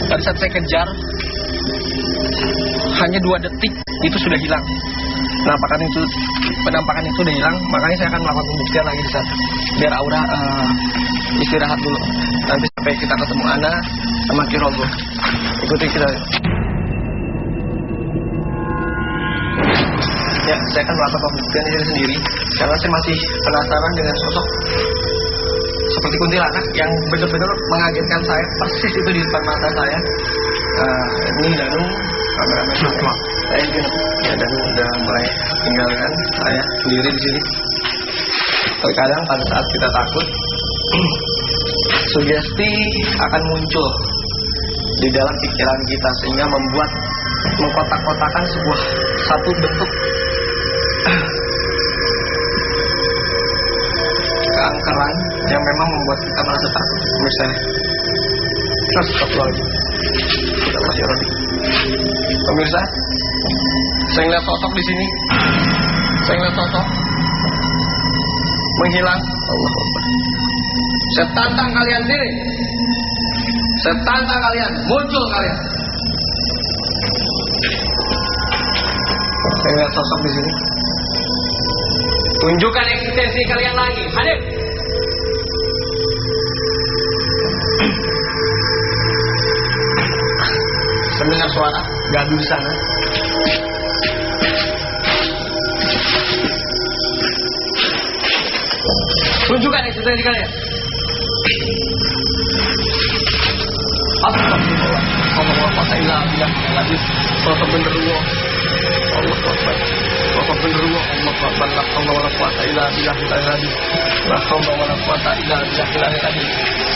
pada saat saya kejar hanya 2 detik itu sudah hilang. Penampakan itu udah hilang, makanya saya akan melakukan pembuktian lagi di sana. Biar aura istirahat dulu. Nanti sampai kita ketemu Ana sama Kirogo. Ikuti kita. Ya, saya akan melakukan pembuktian ini sendiri karena saya masih penasaran dengan sosok seperti kuntilanak yang benar-benar mengagetkan saya. Persis itu di depan mata saya. Ini Danu, kameramen saya ya, Danu udah mulai tinggalkan saya sendiri di sini. Terkadang pada saat kita takut, sugesti akan muncul di dalam pikiran kita sehingga membuat mengkotak-kotakan satu bentuk keangkeran yang memang membuat kita merasa takut. Misalnya, pemirsa, saya ngeliat sosok di sini. Saya ngeliat sosok menghilang. Allah Akbar. Saya tantang kalian sini. Saya tantang kalian, muncul kalian. Saya ngeliat sosok di sini. Tunjukkan eksistensi kalian lagi. Hadir. Saya mendengar suara gaduh di sana. Tunjukkan eksistensi kalian. Astagfirullah. Allah Ta'ala lagi. Sosok benerwo. Allah Akbar. Sosok benerwo. Allah Akbar. La haula wala quwata illa billah. La haula wala quwata illa billah.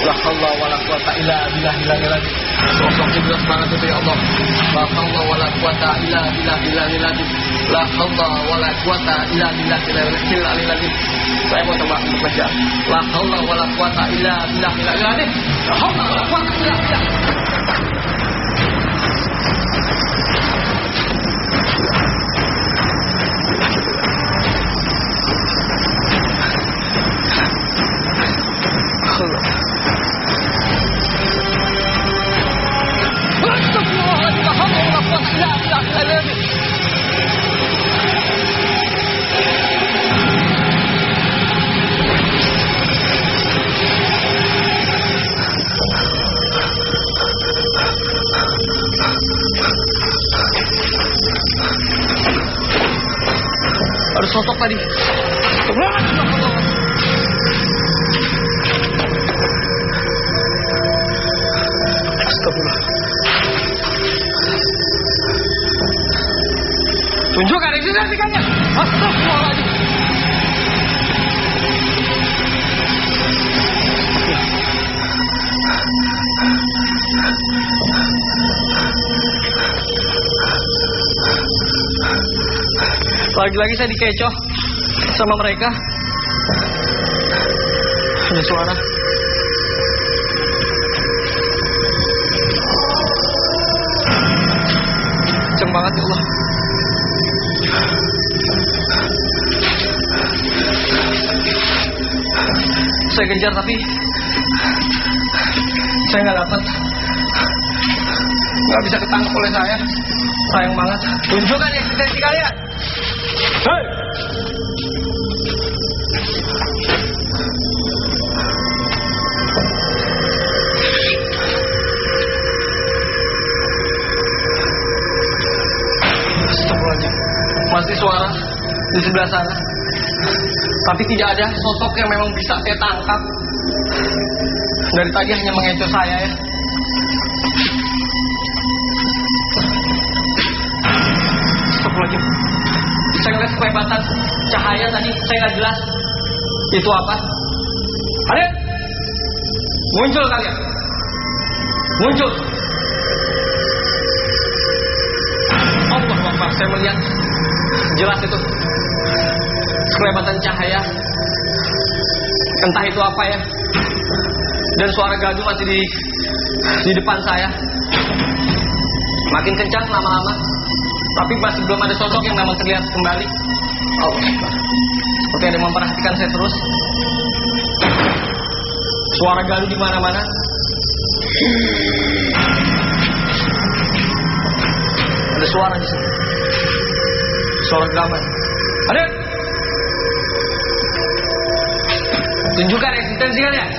La haula wala quwata illa billah. Sosoknya jelas banget itu ya Allah. La haula wala quwata illa billah. La haula wala quwata illa billah. Saya mau coba untuk kejar. La haula wala quwata illa billah. La haula wala quwata illa billah. Allah.
sosok tadi. Astagfirullah. Tunjukkan eksistensinya. Astagfirullahaladzim. Lagi-lagi saya dikecoh sama mereka. Ada suara. Kenceng banget ya Allah. Saya kejar tapi saya nggak dapat. Nggak bisa ketangkep oleh saya. Sayang banget. Tunjukkan eksistensi kalian. Hei! Astagfirullahaladzim. Masih suara di sebelah sana. Tapi tidak ada sosok yang memang bisa saya tangkap. Dari tadi hanya mengecoh saya ya. Astagfirullahaladzim. Saya ngeliat kelebatan cahaya tadi, saya nggak jelas itu apa. Kalian muncul kalian, muncul. Allah Akbar, saya melihat jelas itu kelebatan cahaya. Entah itu apa ya. Dan suara gaduh masih di depan saya. Makin kencang lama-lama. Tapi masih belum ada sosok yang memang terlihat kembali. Allah Akbar. Seperti ada yang memperhatikan saya terus. Suara gaduh di mana-mana. Ada suara di sini. Suara gaman. Ada. Tunjukkan eksistensi kalian.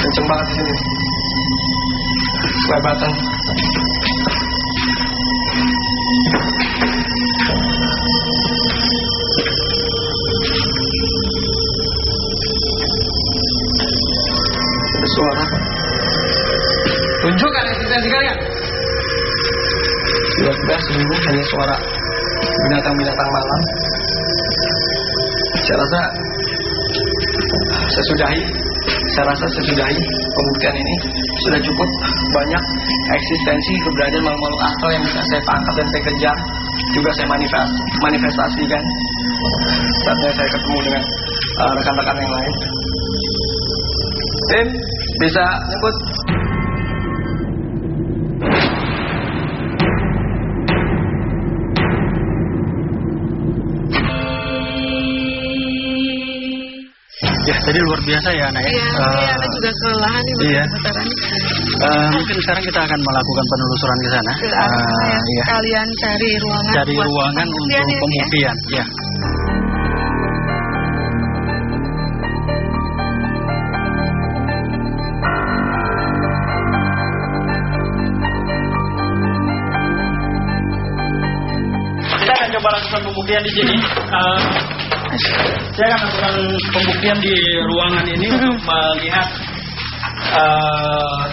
Kenceng banget di sini. Kelebatan. Ada suara. Tunjukkan eksistensi kalian. Sudah seminggu hanya suara binatang-binatang malam. Saya rasa saya sudahi pembuktian ini. Sudah cukup banyak eksistensi keberadaan makhluk astral yang bisa saya tangkap dan saya kejar. Juga saya manifestasikan. Saatnya saya ketemu dengan rekan-rekan yang lain. Tim, bisa nyebut.
Ya, tadi luar biasa ya, Ana ya.
Iya, Ana juga kelelahan nih.
Iya. Mungkin sekarang kita akan melakukan penelusuran ke sana.
Ke arah sana ya.
Iya.
Kalian cari ruangan.
Cari ruangan untuk pembuktian. Ya. Kita akan coba lakukan pembuktian di sini. Saya akan lakukan pembuktian di ruangan ini untuk melihat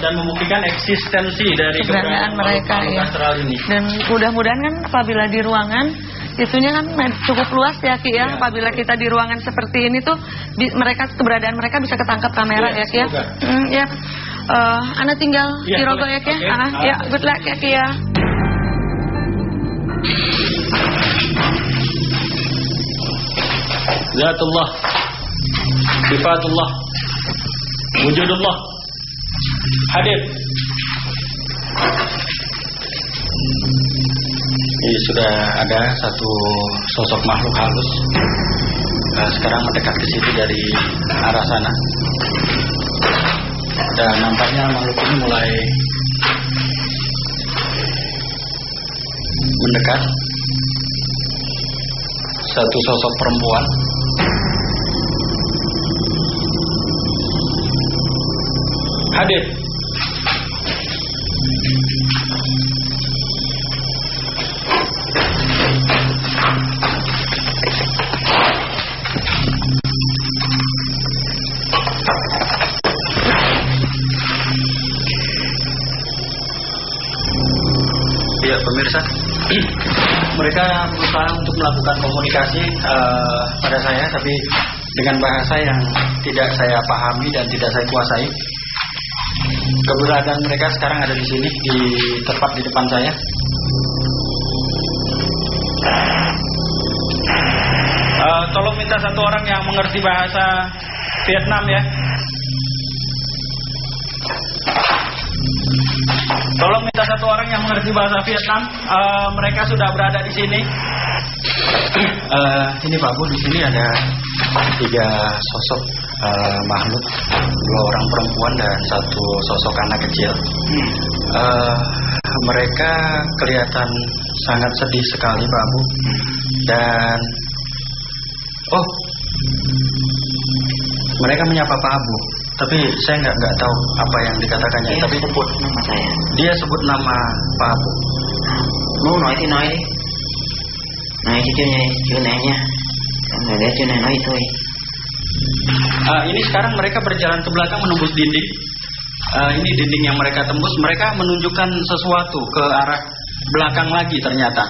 dan membuktikan eksistensi dari keberadaan mereka ya. Ini.
Dan mudah-mudahan kan apabila di ruangan itunya kan cukup luas ya Ki ya. Apabila kita di ruangan seperti ini tuh keberadaan mereka bisa ketangkap kamera ya Ki ya. Ya. Ana tinggal di Rogo ya Ki ya. Ya, good luck ya Ki ya.
Zatullah, sifatullah, wujudullah, hadir. Ini sudah ada satu sosok makhluk halus. Sekarang mendekat ke situ dari arah sana. Dan nampaknya makhluk ini mulai mendekat. Satu sosok perempuan. Hadir. Ya pemirsa, mereka berusaha untuk melakukan komunikasi pada saya, tapi dengan bahasa yang tidak saya pahami dan tidak saya kuasai. Keberadaan mereka sekarang ada di sini, tepat di depan saya. Tolong minta satu orang yang mengerti bahasa Vietnam ya. Tolong minta satu orang yang mengerti bahasa Vietnam. Mereka sudah berada di sini. Ini Pak Bu, di sini ada 3 sosok makhluk, 2 orang perempuan dan 1 sosok anak kecil. Mereka kelihatan sangat sedih sekali Pak Bu. Dan mereka menyapa Pak Abu, tapi saya nggak tahu apa yang dikatakannya.
Dia
tapi
sebut nama saya.
Dia sebut nama Pak Abu.
Mau nói thì nói đi. Nói chứ này nha. Người đấy chưa này nói itu.
Ini sekarang mereka berjalan ke belakang menembus dinding. Ini dinding yang mereka tembus. Mereka menunjukkan sesuatu ke arah belakang lagi ternyata.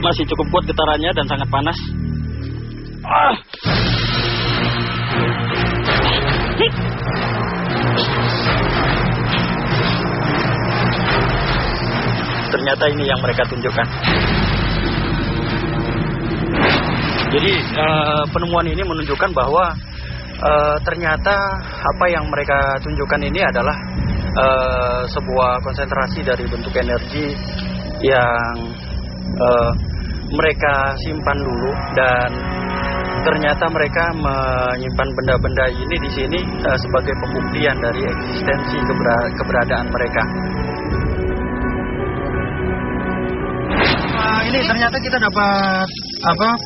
Masih cukup kuat getarannya dan sangat panas. Ternyata ini yang mereka tunjukkan. Jadi penemuan ini menunjukkan bahwa ternyata apa yang mereka tunjukkan ini adalah sebuah konsentrasi dari bentuk energi yang mereka simpan dulu, dan ternyata mereka menyimpan benda-benda ini di sini sebagai pembuktian dari eksistensi keberadaan mereka. Ini ternyata kita dapat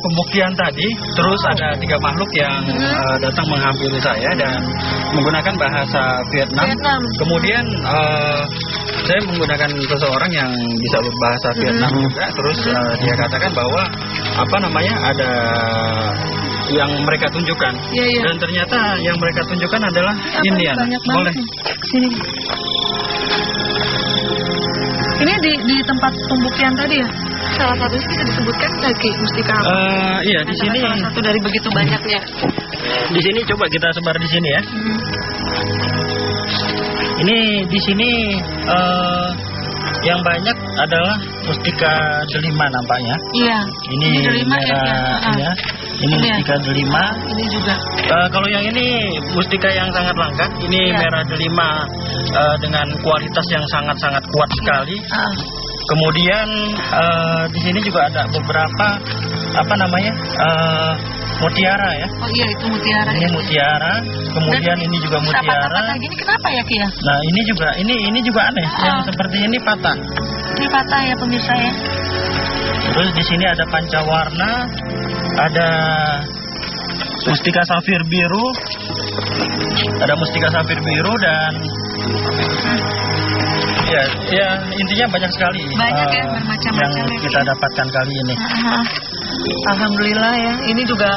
pembuktian tadi. Terus ada 3 makhluk yang datang menghampiri saya dan menggunakan bahasa Vietnam. Kemudian saya menggunakan seseorang yang bisa berbahasa Vietnam juga. Terus dia katakan bahwa ada yang mereka tunjukkan. Dan ternyata yang mereka tunjukkan adalah ini ya. Boleh
sini. Ini di tempat pembuktian tadi ya. Salah satu bisa disebutkan lagi mustika apa?
Iya, di sini
salah satu dari begitu banyaknya.
Di sini coba kita sebar di sini ya. Ini di sini yang banyak adalah mustika delima nampaknya.
Iya.
Ini delima ya. Ini mustika delima.
Ini juga.
Kalau yang ini mustika yang sangat langka. Ini merah delima dengan kualitas yang sangat-sangat kuat sekali. Kemudian di sini juga ada beberapa mutiara ya.
Oh iya, itu mutiara.
Ini mutiara. Kemudian ini juga mutiara.
Patah gini kenapa ya Ki ya?
Nah ini juga aneh. Yang seperti ini patah.
Ini patah ya pemirsa ya.
Terus di sini ada pancawarna, ada mustika safir biru, dan ya intinya banyak sekali.
Banyak ya, bermacam-macam
yang kita dapatkan kali ini.
Alhamdulillah ya, ini juga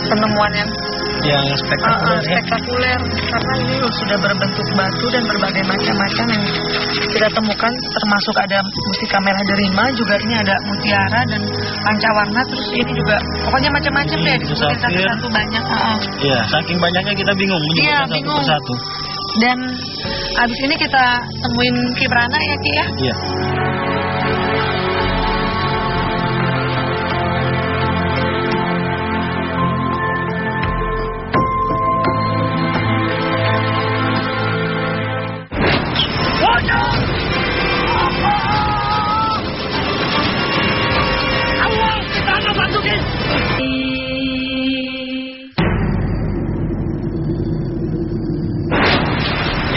penemuan yang spektakuler, karena ini sudah berbentuk batu dan berbagai macam-macam yang kita temukan, termasuk ada mustika merah delima, juga ini ada mutiara dan pancawarna, terus ini juga pokoknya macam-macam deh, disebutin satu-satu banyak.
Iya, saking banyaknya kita bingung menyebutkan satu persatu.
Dan abis ini kita temuin Kibrana ya Ki ya?
Iya.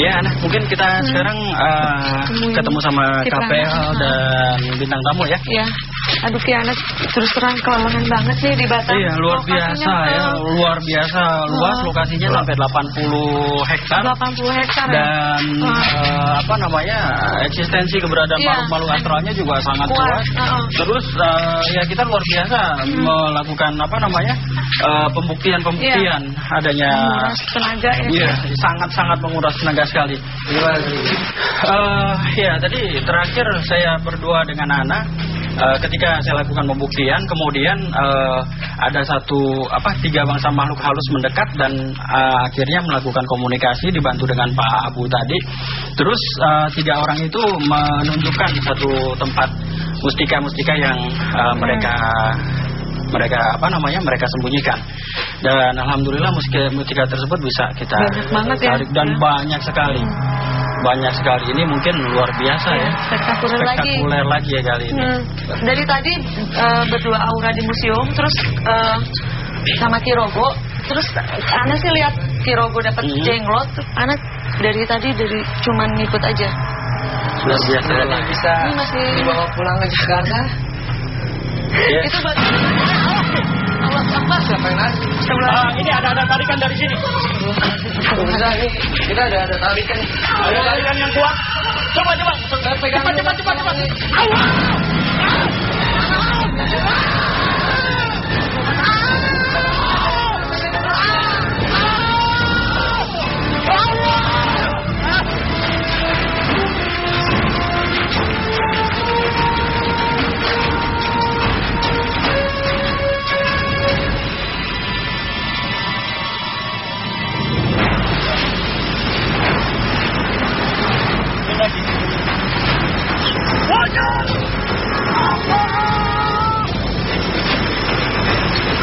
Ya, nah mungkin kita sekarang ketemu sama KPL dan bintang tamu ya.
Iya. Aduh Ki Anas terus terang kelelahan banget nih di Batam.
Iya, luar biasa ya, luar biasa luas lokasinya sampai 80 hektar.
80 hektar
dan apa namanya, eksistensi keberadaan makhluk astralnya juga sangat kuat. Terus ya kita luar biasa melakukan apa namanya, pembuktian adanya
menguras tenaga ya.
Iya, sangat menguras tenaga sekali. Ya tadi terakhir saya berdua dengan Ana. Ketika saya lakukan pembuktian, kemudian ada tiga bangsa makhluk halus mendekat dan akhirnya melakukan komunikasi dibantu dengan Pak Abu tadi. Terus 3 orang itu menunjukkan satu tempat mustika yang mereka sembunyikan. Dan alhamdulillah mustika tersebut bisa kita tarik dan banyak sekali. Banyak sekali, ini mungkin luar biasa ya. Spektakuler lagi ya kali ini.
Dari tadi berdua aura di museum, terus sama Kirogo, terus Ana sih lihat Kirogo dapat jenglot, Ana dari cuman ngikut aja.
Luar biasa.
Bisa dibawa pulang ke Jakarta.
Yes.
Itu batu. Siapa yang narik?
Ini ada tarikan dari sini.
Bisa nih, kita ada tarikan.
Ada tarikan yang kuat. Coba.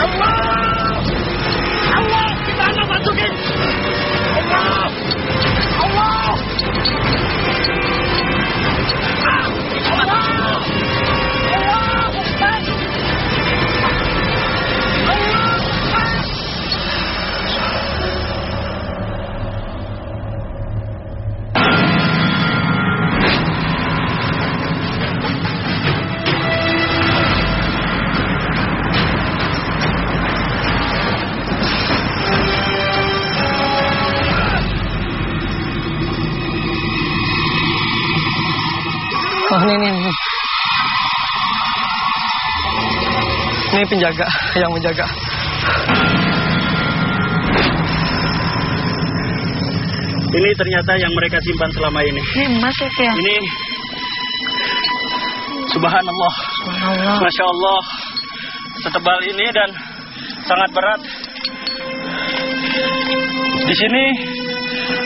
Cepat.
Ini penjaga yang menjaga.
Ini ternyata yang mereka simpan selama ini.
Ini emas ya?
Ini Subhanallah. Masya Allah. Setebal ini dan sangat berat. Di sini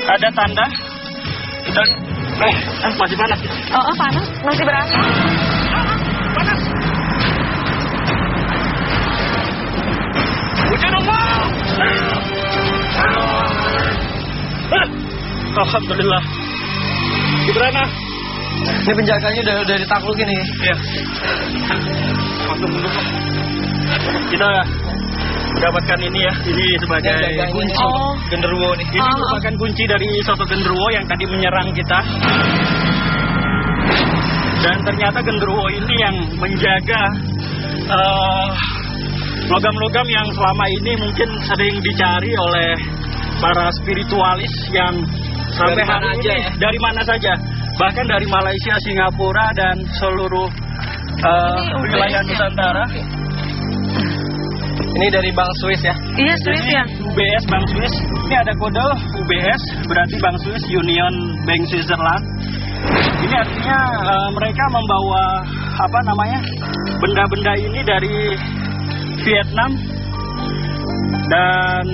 ada tanda dan masih panas.
Panas, masih berasa.
Panas. Hujan Allah. Alhamdulillah. Gimana?
Ini penjaganya udah ditaklukin nih.
Iya. Kita mendapatkan ini ya, ini sebagai kunci genderuwo nih. Ini merupakan kunci dari sosok genderuwo yang tadi menyerang kita. Dan ternyata genderuwo ini yang menjaga logam-logam yang selama ini mungkin sering dicari oleh para spiritualis yang sampai hari ini dari mana saja, bahkan dari Malaysia, Singapura dan seluruh wilayah Nusantara.
Ini dari Bank Swiss ya?
Iya, Swiss ya.
UBS Bank Swiss. Ini ada kode UBS, berarti Bank Swiss, Union Bank Switzerland. Ini artinya mereka membawa benda-benda ini dari Vietnam dan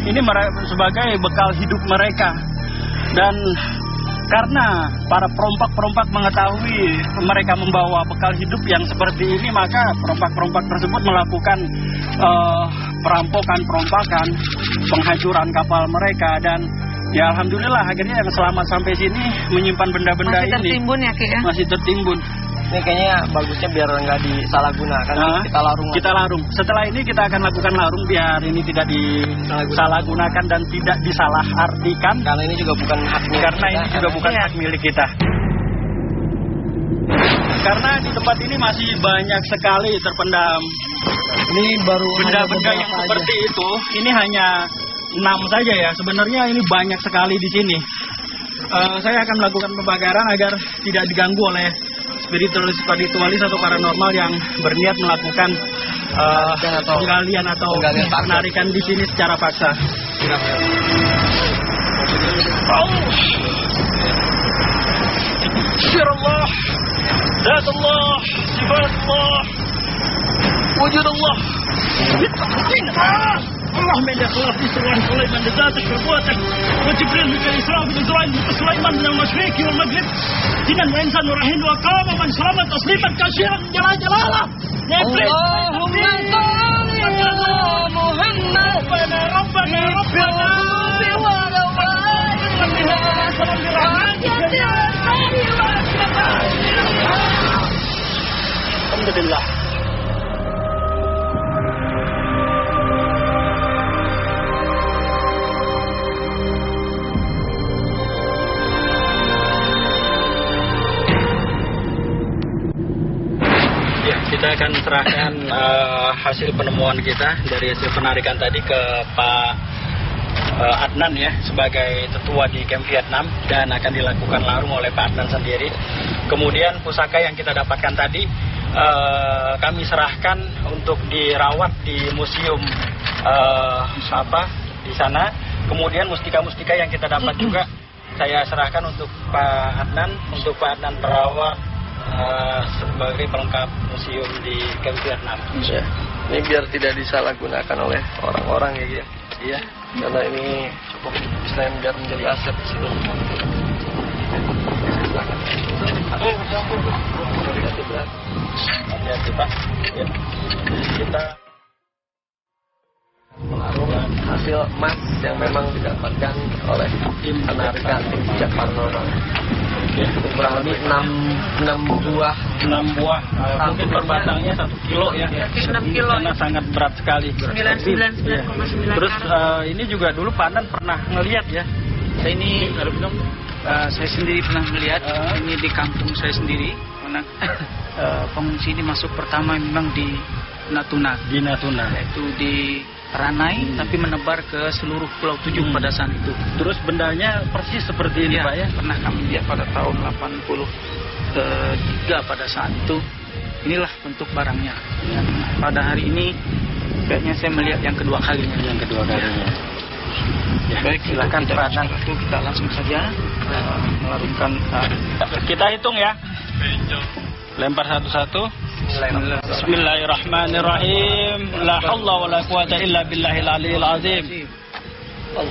ini sebagai bekal hidup mereka. Dan karena para perompak-perompak mengetahui mereka membawa bekal hidup yang seperti ini, maka perompak-perompak tersebut melakukan perompakan, penghancuran kapal mereka. Dan ya alhamdulillah akhirnya yang selamat sampai sini menyimpan benda-benda ini.
Masih tertimbun ya Ki ya?
Masih tertimbun.
Ini kayaknya bagusnya biar nggak disalahgunakan. Kita larung.
Kita larung. Setelah ini kita akan lakukan larung biar ini tidak disalahgunakan dan tidak disalahartikan.
Karena ini juga bukan hak milik
Karena ini juga bukan hak milik kita. Karena di tempat ini masih banyak sekali terpendam.
Ini baru
benda-benda yang seperti itu. Ini hanya 6 saja ya. Sebenarnya ini banyak sekali di sini. Saya akan melakukan pembakaran agar tidak diganggu oleh spiritualis atau paranormal yang berniat melakukan penggalian atau penarikan di sini secara paksa. Syirullah, Zatullah, Sifatullah, Wujudullah. اللهم اني خلقت سرا سليمان لذاتك وقوتك وجبريل من الاسراء من اسرائيل سليمان من المشرق والمغرب جنا وانسان ورحيم وقام من سلم تسليما كثيرا من جلال جلاله اللهم صل على محمد ربنا alhamdulillah. Kita akan serahkan hasil penemuan kita dari hasil penarikan tadi ke Pak Adnan ya, sebagai tetua di Camp Vietnam, dan akan dilakukan larung oleh Pak Adnan sendiri. Kemudian pusaka yang kita dapatkan tadi kami serahkan untuk dirawat di museum di sana. Kemudian mustika-mustika yang kita dapat juga saya serahkan untuk Pak Adnan, perawat sebagai pelengkap museum di Camp Vietnam.
Ya. Ini biar tidak disalahgunakan oleh orang-orang ya, gitu. Iya. Karena ini cukup selain biar menjadi aset di situ. Ya. Kita melarung hasil emas yang memang didapatkan oleh tim penarikan jejak paranormal. Ya, kurang lebih 6 buah.
Mungkin per batangnya 1 kilo ya.
6 kilo.
Karena sangat berat sekali.
99,9.
Terus ini juga dulu Pak Adnan pernah ngelihat ya.
Saya sendiri pernah melihat ini di kampung saya sendiri. Karena pengungsi ini masuk pertama memang di Natuna. Yaitu di Ranai, tapi menebar ke seluruh Pulau Tujung pada saat itu.
Terus bendanya persis seperti ini, Pak ya?
Pernah kami lihat pada tahun 83 pada saat itu. Inilah bentuk barangnya. Dan pada hari ini kayaknya saya melihat yang kedua kalinya. Ya, baik, silakan Pak Adnan. Kita langsung saja melarungkan.
Kita hitung ya. Lempar satu-satu. Bismillahirrahmanirrahim. La haula wala quwata illa billahil aliyil azim. 1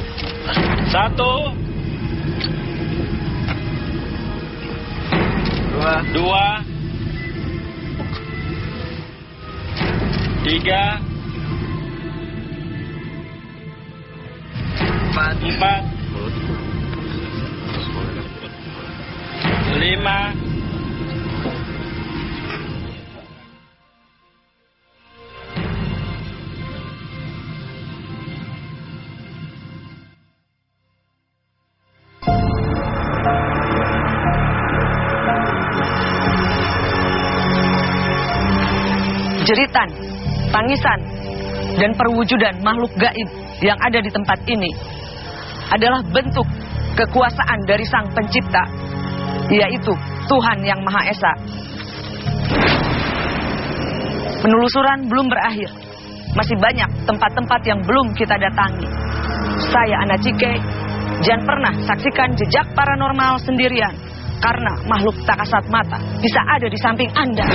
2 3 4 5
Jeritan, tangisan, dan perwujudan makhluk gaib yang ada di tempat ini adalah bentuk kekuasaan dari Sang Pencipta, yaitu Tuhan Yang Maha Esa. Penelusuran belum berakhir. Masih banyak tempat-tempat yang belum kita datangi. Saya Ana Cike, jangan pernah saksikan jejak paranormal sendirian, karena makhluk tak kasat mata bisa ada di samping Anda.